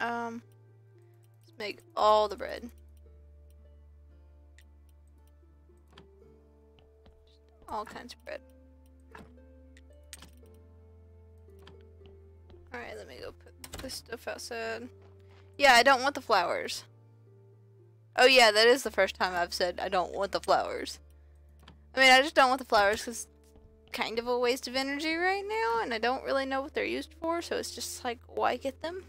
Let's make all the bread. Just all kinds of bread. Alright, let me go put this stuff outside. Yeah, I don't want the flowers. Oh yeah, that is the first time I've said I don't want the flowers. I mean, I just don't want the flowers because kind of a waste of energy right now, and I don't really know what they're used for, so it's just like, why get them?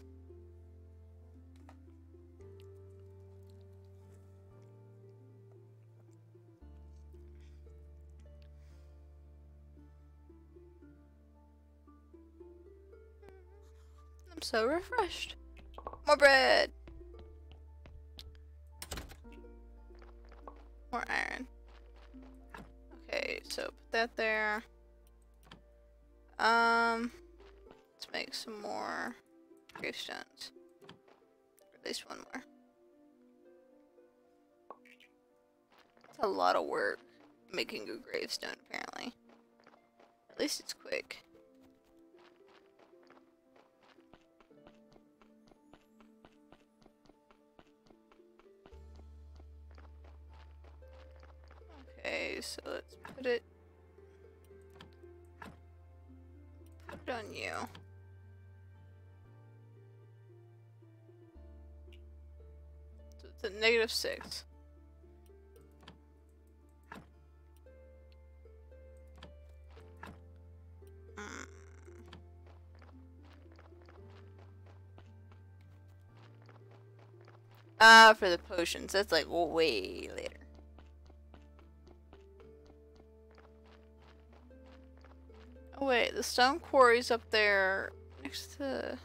I'm so refreshed. More bread! More iron. Okay, so put that there. Let's make some more gravestones. At least one more. It's a lot of work making a gravestone, apparently. At least it's quick. Okay, so let's put it on you. So it's at -6. For the potions, that's like way later. Oh wait, the stone quarry's up there next to...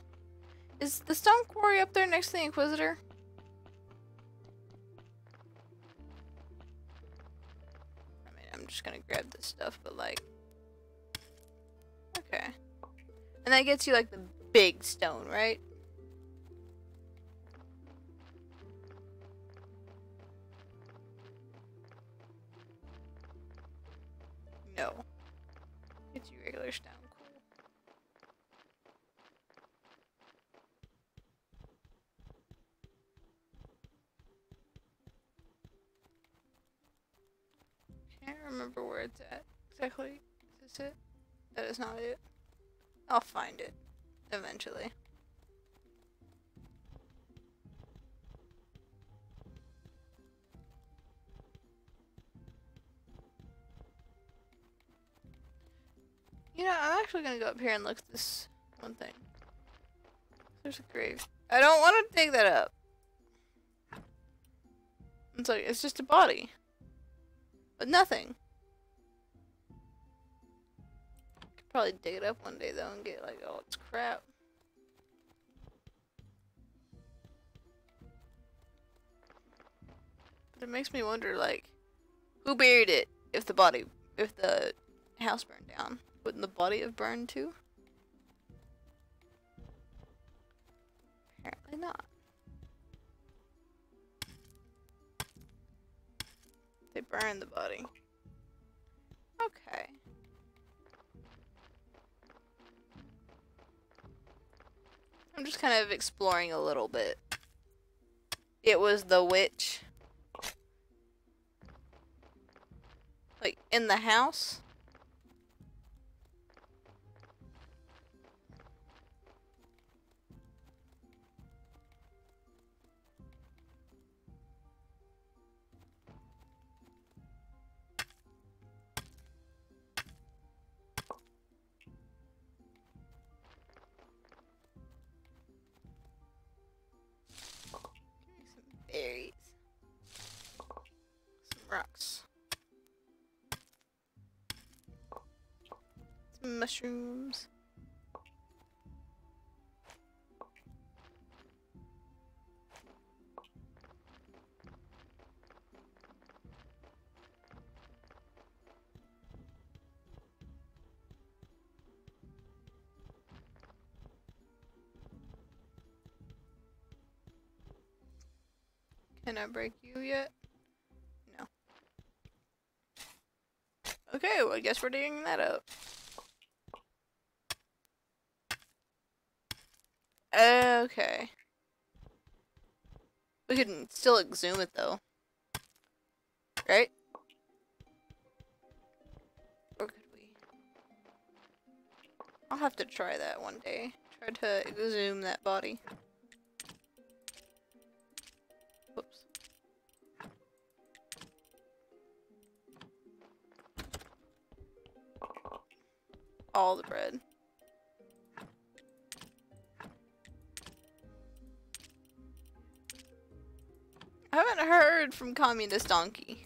Is the stone quarry up there next to the Inquisitor? I mean, I'm just gonna grab this stuff, but like... Okay. And that gets you like the big stone, right? No. It's you regular stone. Cool. Can't remember where it's at exactly. Is this it? That is not it. I'll find it eventually. You know, I'm actually gonna go up here and look at this one thing. There's a grave. I don't want to dig that up. It's like, it's just a body. But nothing. Could probably dig it up one day though and get like, oh, it's crap. But it makes me wonder, like, who buried it if the house burned down? Wouldn't the body have burned too? Apparently not. They burned the body. Okay. I'm just kind of exploring a little bit. It was the witch. Like, in the house? Berries. Some rocks. Some mushrooms. Can I break you yet? No. Okay, well, I guess we're digging that up. Okay. We can still exhume it though. Right? Or could we? I'll have to try that one day. Try to exhume that body. Whoops. all the bread. I haven't heard from Communist Donkey.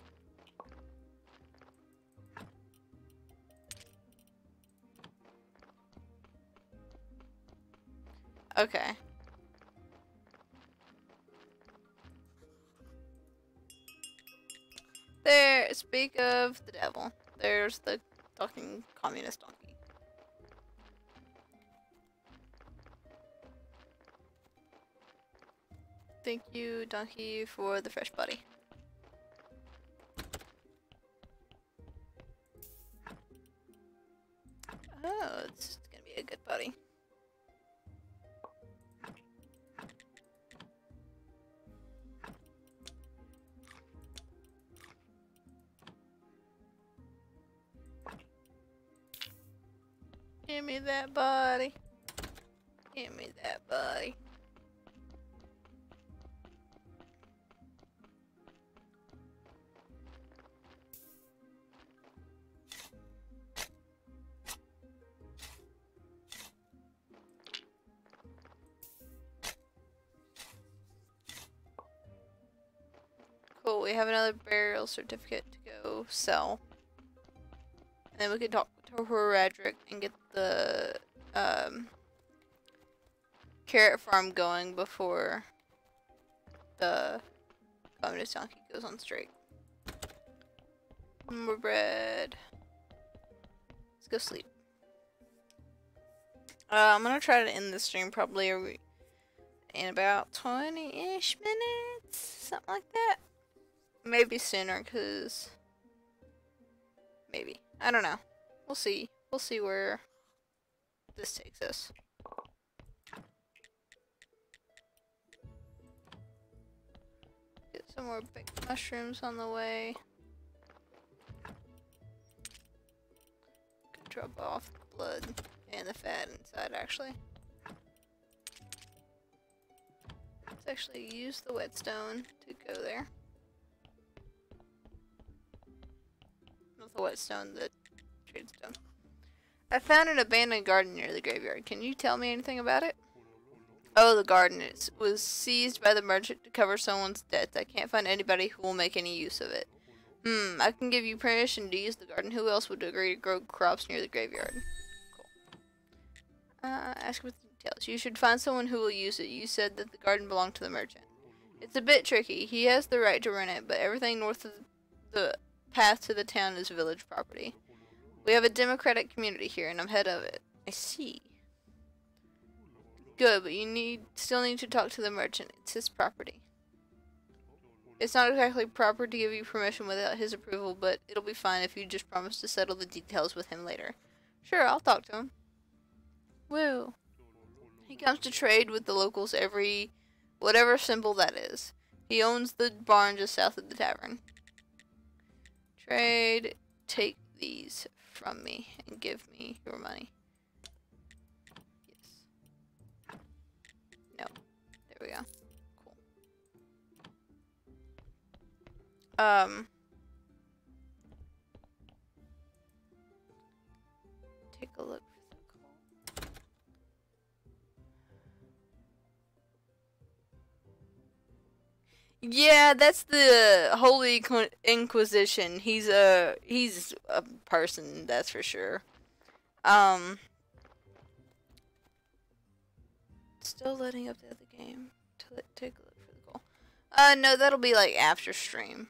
Okay. There, speak of the devil. There's the talking Communist Donkey. Thank you, Donkey, for the fresh buddy. Oh, it's gonna be a good buddy. Give me that buddy. Give me that buddy. Cool, we have another burial certificate to go sell. And then we can talk to Horadric and get the carrot farm going before the Communist Donkey goes on straight. More bread. Let's go sleep. I'm gonna try to end the stream probably in about 20-ish minutes, something like that. Maybe sooner, cause maybe. I don't know. We'll see. We'll see where this takes us. Get some more big mushrooms on the way. Could drop off the blood and the fat inside, actually. Let's actually use the whetstone to go there. Not the whetstone, the tradestone. I found an abandoned garden near the graveyard. Can you tell me anything about it? Oh, the garden was seized by the merchant to cover someone's debts. I can't find anybody who will make any use of it. I can give you permission to use the garden. Who else would agree to grow crops near the graveyard? Cool. Ask with the details. You should find someone who will use it. You said that the garden belonged to the merchant. It's a bit tricky. He has the right to run it, but everything north of the path to the town is village property. We have a democratic community here, and I'm head of it. I see. Good, but you still need to talk to the merchant. It's his property. It's not exactly proper to give you permission without his approval, but it'll be fine if you just promise to settle the details with him later. Sure, I'll talk to him. Woo. He comes to trade with the locals every whatever symbol that is. He owns the barn just south of the tavern. Trade, take these from me and give me your money. Yes. No. There we go. Cool. Take a look for the call. Yeah, that's the Holy Inquisition. He's a person, that's for sure. Still loading up the other game. Take a look for the call. No, that'll be like after stream.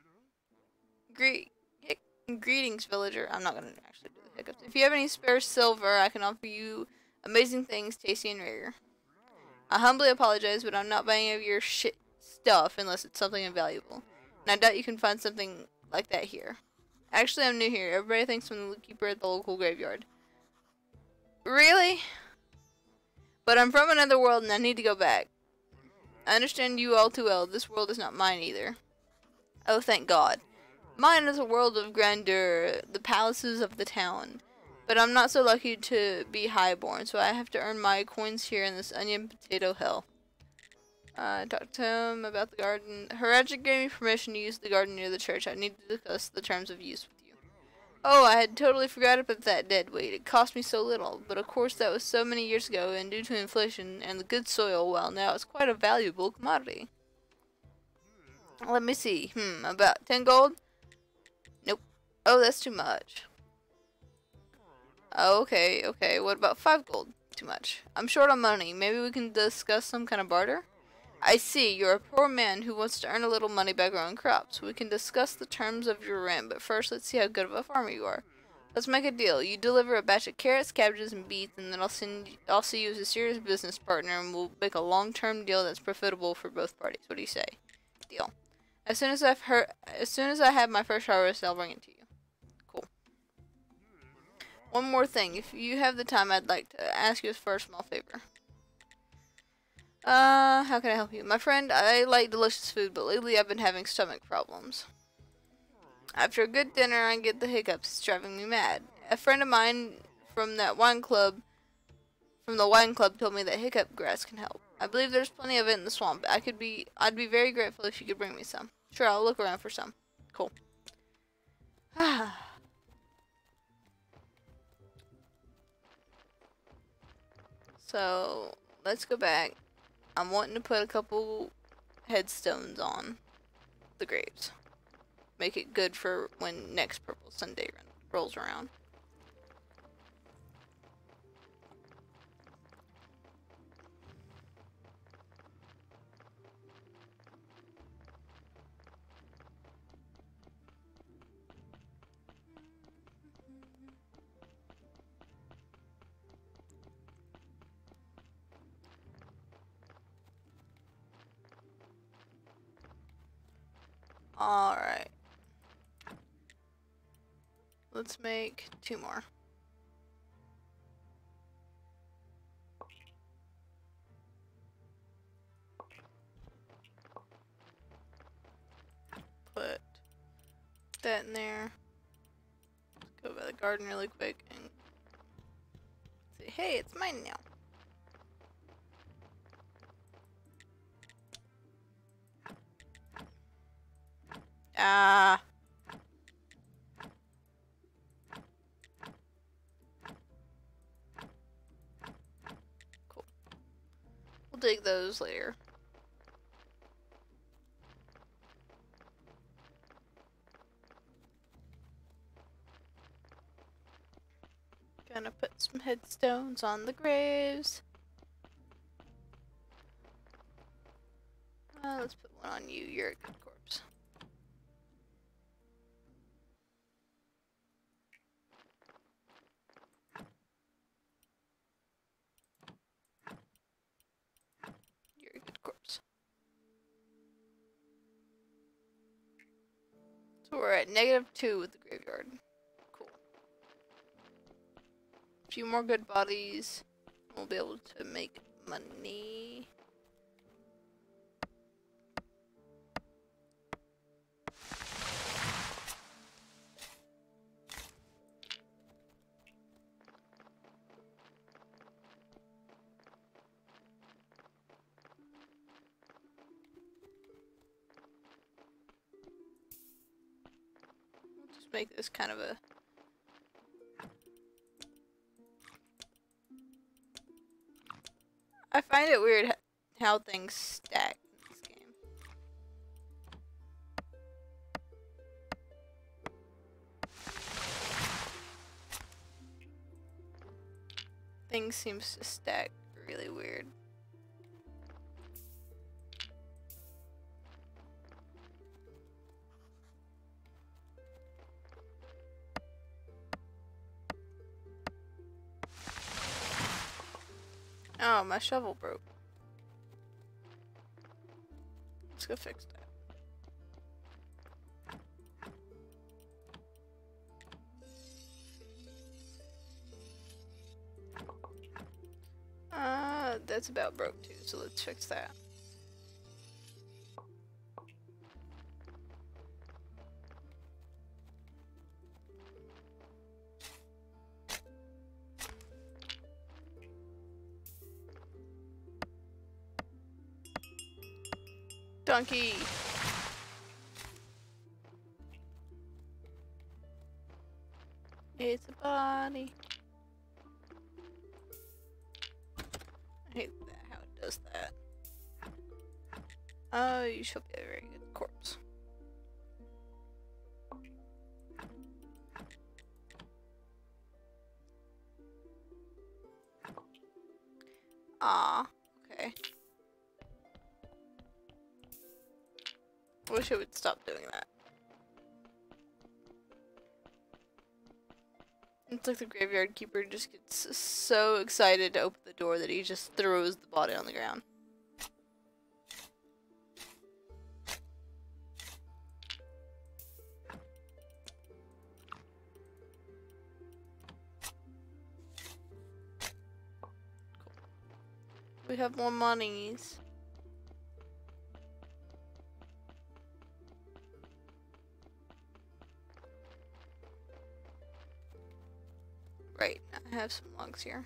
Greetings, villager. I'm not gonna actually do the hiccups. If you have any spare silver, I can offer you amazing things, tasty and rare. I humbly apologize, but I'm not buying any of your shit stuff unless it's something invaluable. And I doubt you can find something like that here. Actually, I'm new here. Everybody thinks I'm the keeper at the local graveyard. Really? But I'm from another world and I need to go back. I understand you all too well. This world is not mine either. Oh, thank God. Mine is a world of grandeur, the palaces of the town. But I'm not so lucky to be highborn, so I have to earn my coins here in this onion potato hell. Talked to him about the garden. Horadric gave me permission to use the garden near the church. I need to discuss the terms of use with you. Oh, I had totally forgot about that dead weight. It cost me so little, but of course that was so many years ago, and due to inflation and the good soil, well, now it's quite a valuable commodity. Let me see. About 10 gold? Nope. Oh, that's too much. Oh, okay, okay. What about 5 gold? Too much. I'm short on money. Maybe we can discuss some kind of barter? I see. You're a poor man who wants to earn a little money by growing crops. We can discuss the terms of your rent, but first let's see how good of a farmer you are. Let's make a deal. You deliver a batch of carrots, cabbages, and beets, and then I'll see you as a serious business partner, and we'll make a long-term deal that's profitable for both parties. What do you say? Deal. As soon as I have my first harvest, I'll bring it to you. Cool. One more thing. If you have the time, I'd like to ask you for a small favor. How can I help you? My friend, I like delicious food, but lately I've been having stomach problems. After a good dinner, I get the hiccups. It's driving me mad. A friend of mine from the wine club told me that hiccup grass can help. I believe there's plenty of it in the swamp. I'd be very grateful if you could bring me some. Sure, I'll look around for some. Cool. So, let's go back. I'm wanting to put a couple headstones on the graves. Make it good for when next Purple Sunday rolls around. Alright. Let's make 2 more. Put that in there. Let's go by the garden really quick and say, hey, it's mine now. Ah. Cool. We'll dig those later. Gonna put some headstones on the graves. Let's put one on you. You're a good corpse. You're a good corpse. So we're at -2 with the graveyard. Cool. A few more good bodies. We'll be able to make money. Make this kind of a I find it weird how things stack in this game. Things seems to stack really weird. Oh, my shovel broke. Let's go fix that. That's about broke too, so let's fix that. Donkey! body. I hate that, how it does that. Oh, you should be a very good corpse. Ah, okay. Wish it would stop doing that. It's like the graveyard keeper just gets so excited to open the door that he just throws the body on the ground. We have more monies. Right, I have some logs here.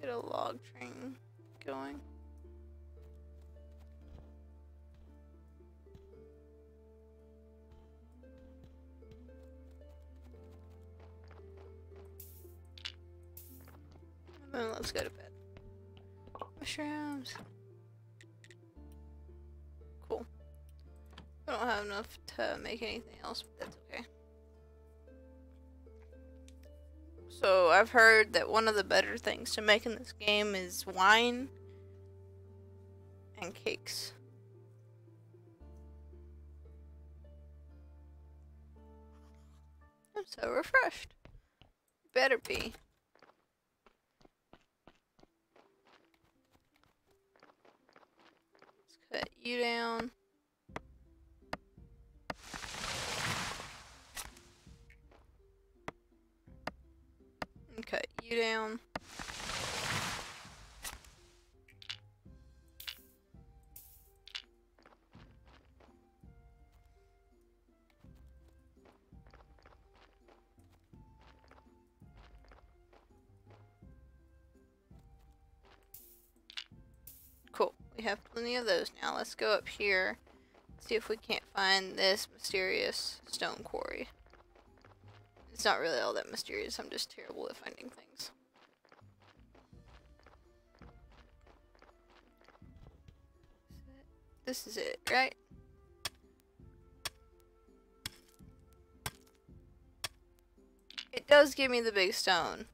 Get a log train going. And then let's go to bed. Mushrooms. Cool. I don't have enough to make anything else, but that's okay. So I've heard that one of the better things to make in this game is wine and cakes. I'm so refreshed. Better be. Let's cut you down. And cut you down. Cool. We have plenty of those now. Let's go up here. See if we can't find this mysterious stone quarry. It's not really all that mysterious. I'm just terrible at finding things. This is it, right? It does give me the big stone.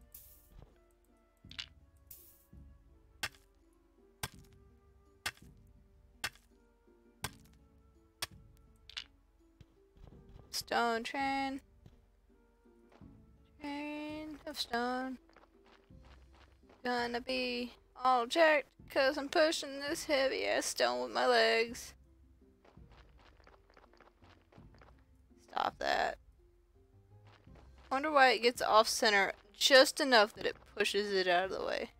Stone train. Train of stone. Gonna be all jacked because I'm pushing this heavy ass stone with my legs. Stop that. Wonder why it gets off center just enough that it pushes it out of the way.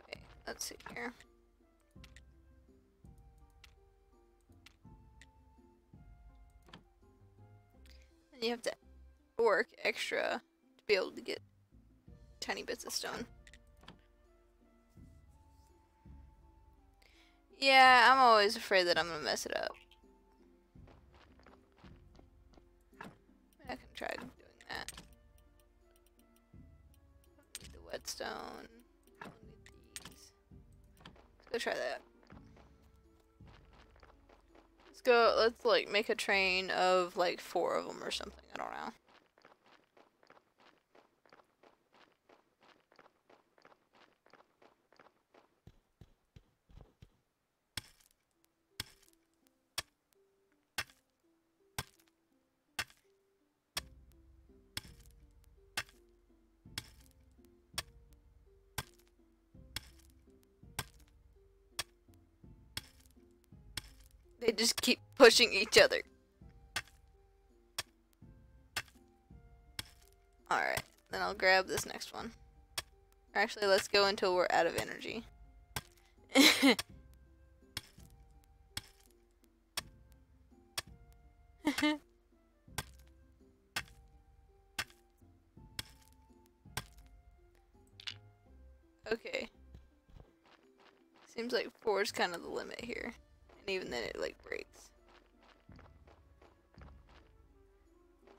Okay, let's see here. And you have to work extra to be able to get tiny bits of stone. Yeah, I'm always afraid that I'm gonna mess it up. I can try doing that. Need the whetstone. I'll need these. Let's go try that. Let's go, let's like make a train of like 4 of them or something, I don't know. They just keep pushing each other. Alright, then I'll grab this next one. Actually, let's go until we're out of energy. Okay. Seems like 4 is kind of the limit here. And even then it like breaks.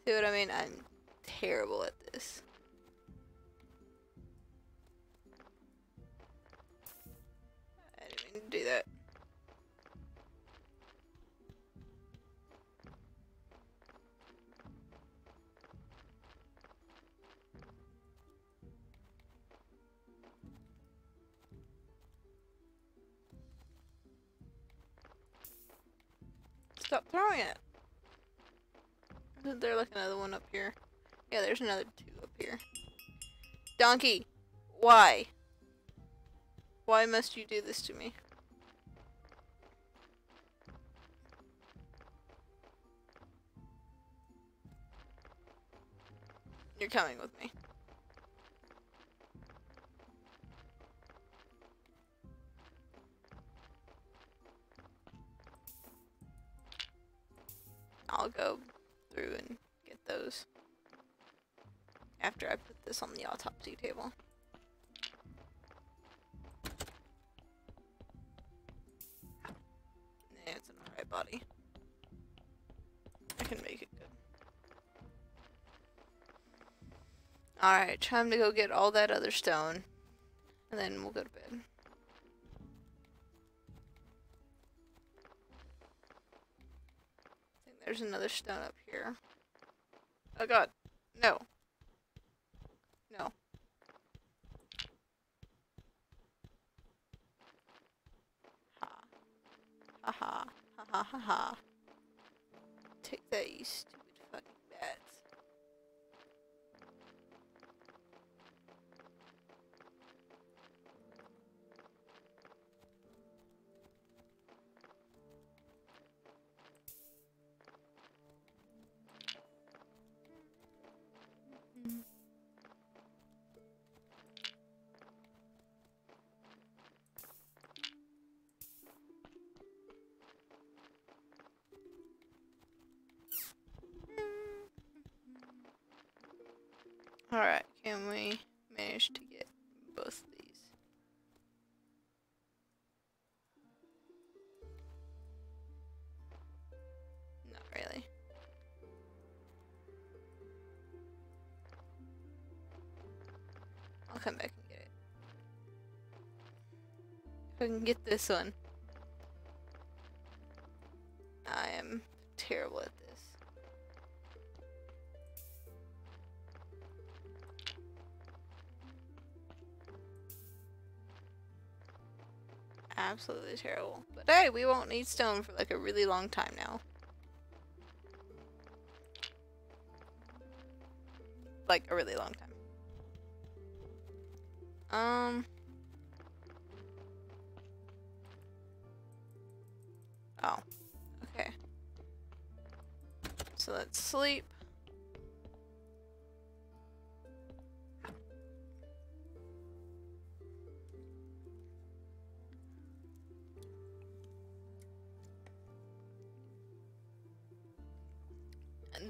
See what I mean? I'm terrible at this. I didn't mean to do that. Stop throwing it. Isn't there like another one up here? Yeah, there's another 2 up here. Donkey! Why? Why must you do this to me? You're coming with me. I'll go through and get those after I put this on the autopsy table. Yeah, it's an alright body. I can make it good. Alright, time to go get all that other stone. And then we'll go to bed. I think there's another stone up here. Oh god. No. No. Ha. Ha ha. Ha ha ha ha. Take that, you stupid fucking bats. Alright, can we manage to get both of these? Not really. I'll come back and get it. If I can get this one. I am terrible at this. Absolutely terrible. But hey, we won't need stone for like a really long time now. Like a really long time. Oh. Okay. So let's sleep.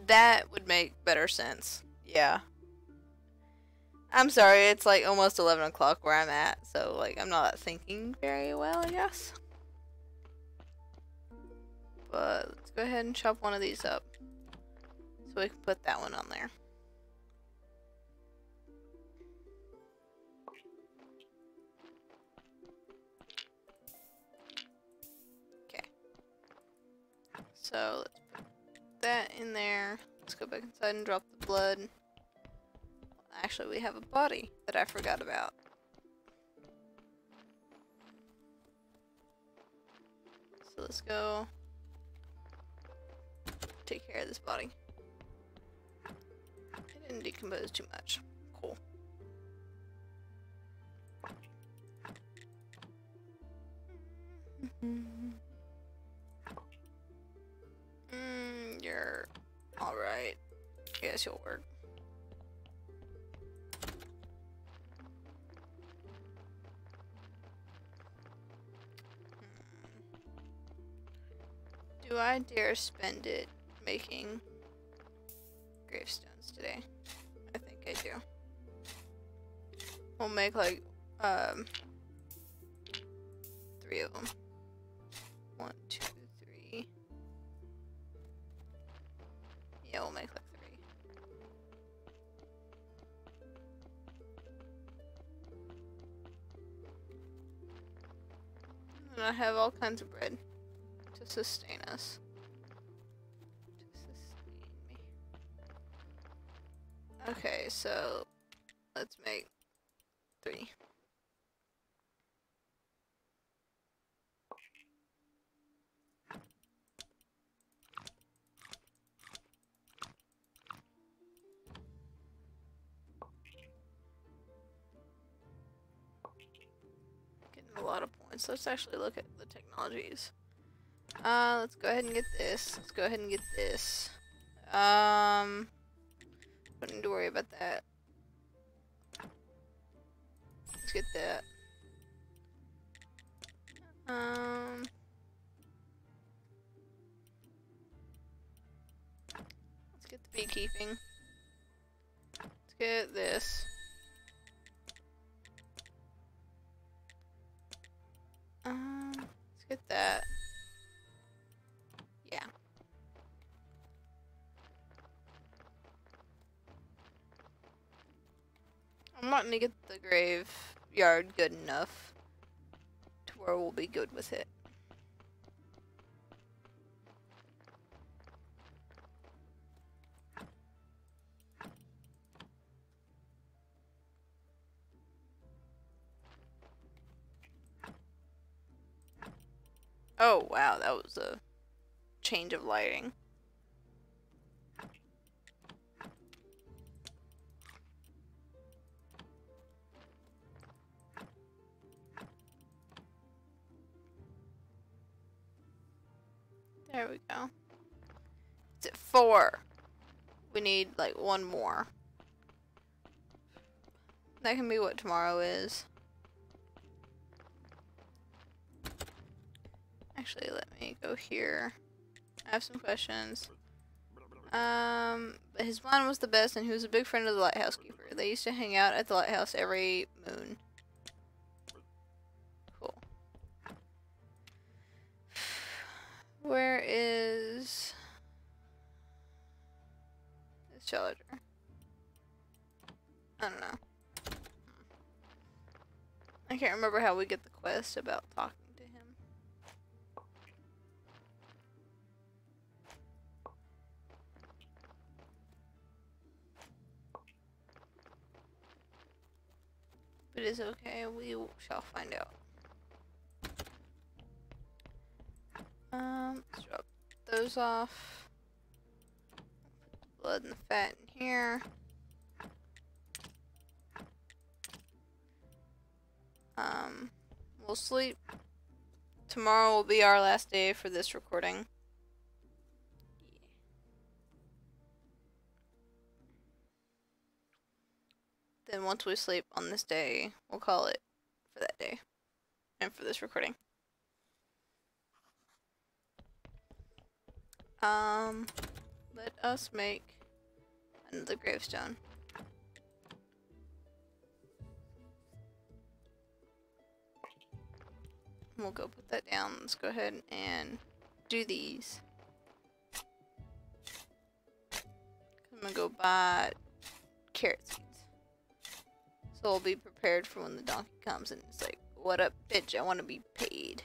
That would make better sense. Yeah. I'm sorry, it's like almost 11 o'clock where I'm at, so like I'm not thinking very well, I guess. But let's go ahead and chop one of these up so we can put that one on there. Okay. So let's put that in there. Let's go back inside and drop the blood. Actually, we have a body that I forgot about. So let's go take care of this body. It didn't decompose too much. Cool. You're alright. Guess you'll work. Do I dare spend it making gravestones today? I think I do. We'll make like Um, 3 of them. 1, 2, 3. Yeah, we'll make like 3. And I have all kinds of bread to sustain us. To sustain me. Okay, so let's make 3. Getting a lot of points. Let's actually look at the technologies. Let's go ahead and get this. Let's go ahead and get this. Don't need to worry about that. Let's get that. Let's get the beekeeping. Let's get this. Let's get that. Yeah. I'm wanting to get the graveyard good enough to where we'll be good with it. Oh wow, that was a change of lighting. There we go. It's at 4. We need like 1 more. That can be what tomorrow is. Actually, let me go here. I have some questions. His wine was the best, and he was a big friend of the lighthouse keeper. They used to hang out at the lighthouse every moon. Cool. Where is this challenger? I don't know. I can't remember how we get the quest about talking to him. But it's okay, we shall find out. Let's drop those off. Put the blood and the fat in here. We'll sleep. Tomorrow will be our last day for this recording. Yeah. Then once we sleep on this day, we'll call it for that day and for this recording. Let us make another gravestone. We'll go put that down. Let's go ahead and do these. I'm gonna go buy carrot seeds. So we'll be prepared for when the donkey comes and it's like, what up, bitch? I want to be paid.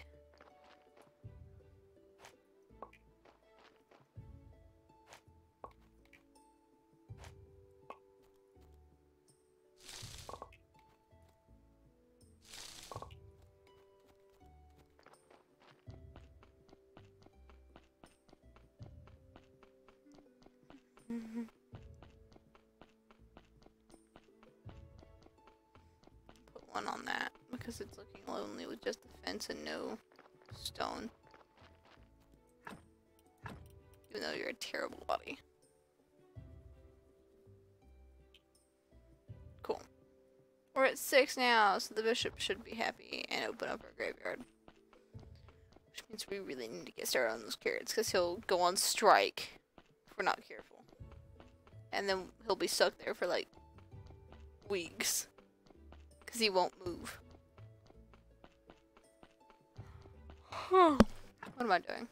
Put one on that because it's looking lonely with just the fence and no stone. Even though you're a terrible body. Cool. We're at 6 now, so the bishop should be happy and open up our graveyard. Which means we really need to get started on those carrots because he'll go on strike if we're not careful. And then he'll be stuck there for like weeks because he won't move. What am I doing?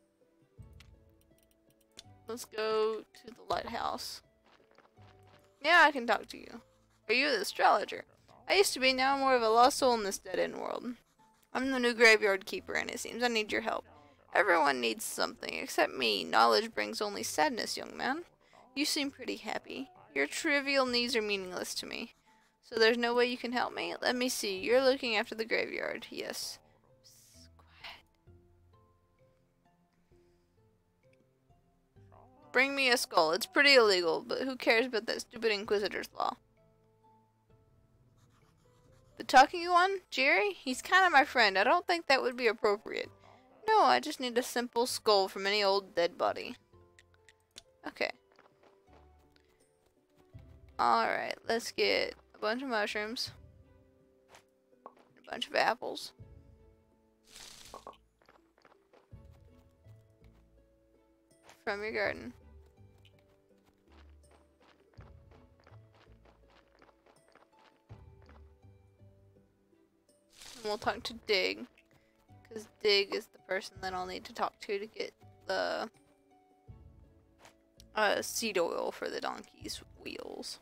Let's go to the lighthouse. Yeah, I can talk to you. Are you the astrologer? I used to be, now I'm more of a lost soul in this dead-end world. I'm the new graveyard keeper, and it seems I need your help. Everyone needs something, except me. Knowledge brings only sadness, young man. You seem pretty happy. Your trivial needs are meaningless to me. So there's no way you can help me? Let me see. You're looking after the graveyard. Yes. Psst, quiet. Bring me a skull. It's pretty illegal, but who cares about that stupid Inquisitor's law? The talking one? Jerry? He's kind of my friend. I don't think that would be appropriate. No, I just need a simple skull from any old dead body. Okay. Alright, let's get a bunch of mushrooms. A bunch of apples. From your garden. And we'll talk to Dig. Because Dig is the person that I'll need to talk to get the seed oil for the donkey's wheels.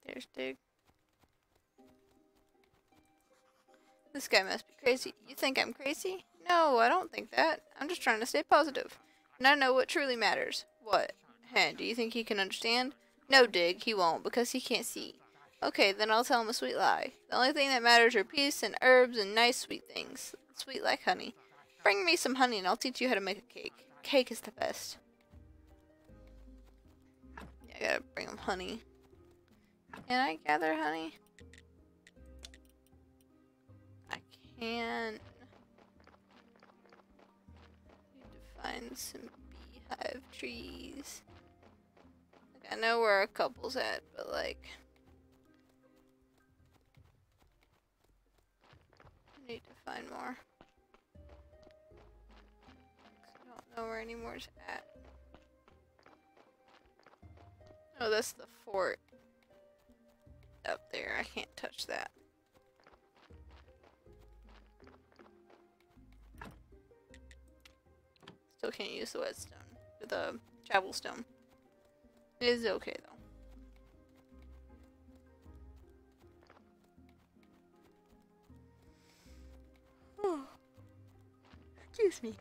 There's Dig. This guy must be crazy. You think I'm crazy? No, I don't think that. I'm just trying to stay positive. And I know what truly matters. What? Hen, do you think he can understand? No, Dig, he won't, because he can't see. Okay, then I'll tell him a sweet lie. The only thing that matters are peace and herbs and nice sweet things. Sweet like honey. Bring me some honey and I'll teach you how to make a cake. Cake is the best. Yeah, I gotta bring him honey. Can I gather honey? I can. Need to find some beehive trees. Like, I know where our couple's at, but like, I need to find more. I don't know where any more's at. Oh, that's the fort up there. I can't touch that. Still can't use the whetstone. The travel stone. It is okay though. Excuse me.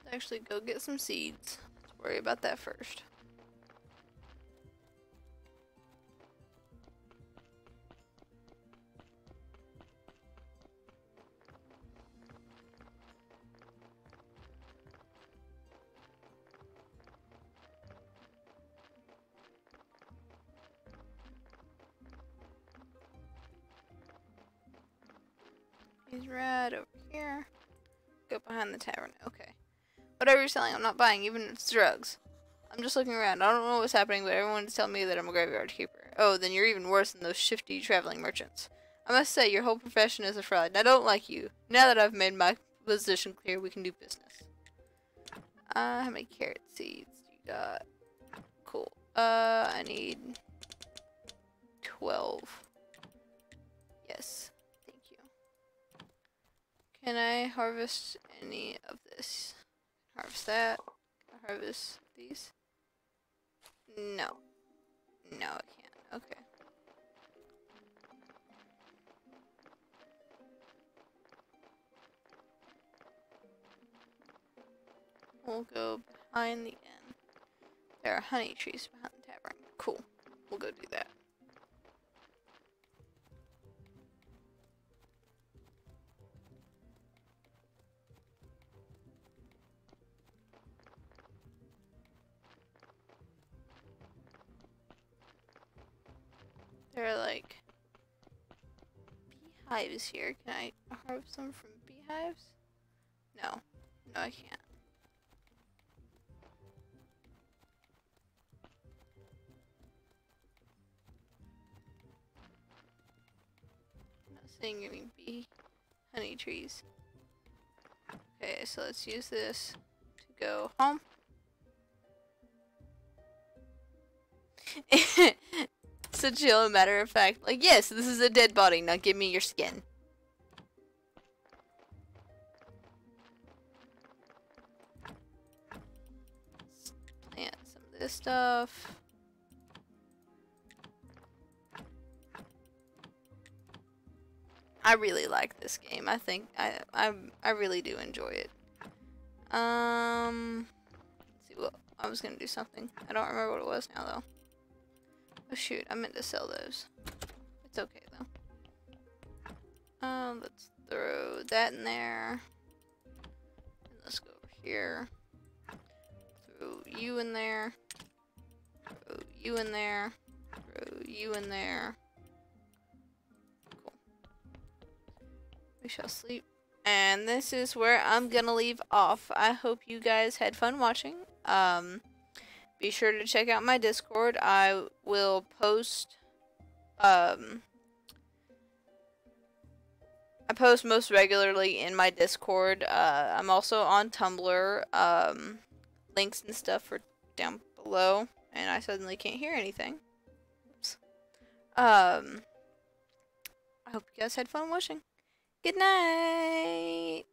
Let's actually go get some seeds. Let's worry about that first. He's right over here. Go behind the tavern. Okay. Whatever you're selling, I'm not buying, even if it's drugs. I'm just looking around. I don't know what's happening, but everyone's telling me that I'm a graveyard keeper. Oh, then you're even worse than those shifty traveling merchants. I must say, your whole profession is a fraud, and I don't like you. Now that I've made my position clear, we can do business. How many carrot seeds do you got? Cool. I need 12. Yes. Can I harvest any of this? Harvest that. Can I harvest these? No. No, I can't. Okay. We'll go behind the inn. There are honey trees behind the tavern. Cool. We'll go do that. There are like beehives here. Can I harvest them from beehives? No. No, I can't. I'm not seeing any honey trees. Okay, so let's use this to go home. So chill, matter of fact. Like, yes, this is a dead body. Now give me your skin. Let's plant some of this stuff. I really like this game. I think I really do enjoy it. Let's see what I was gonna do something. I don't remember what it was now though. Oh shoot, I meant to sell those. It's okay though. Let's throw that in there. And let's go over here. Throw you in there. Throw you in there. Throw you in there. Cool. We shall sleep. And this is where I'm gonna leave off. I hope you guys had fun watching. Be sure to check out my Discord. I will post, I post most regularly in my Discord. I'm also on Tumblr. Links and stuff are down below. And I suddenly can't hear anything. Oops. I hope you guys had fun watching. Good night!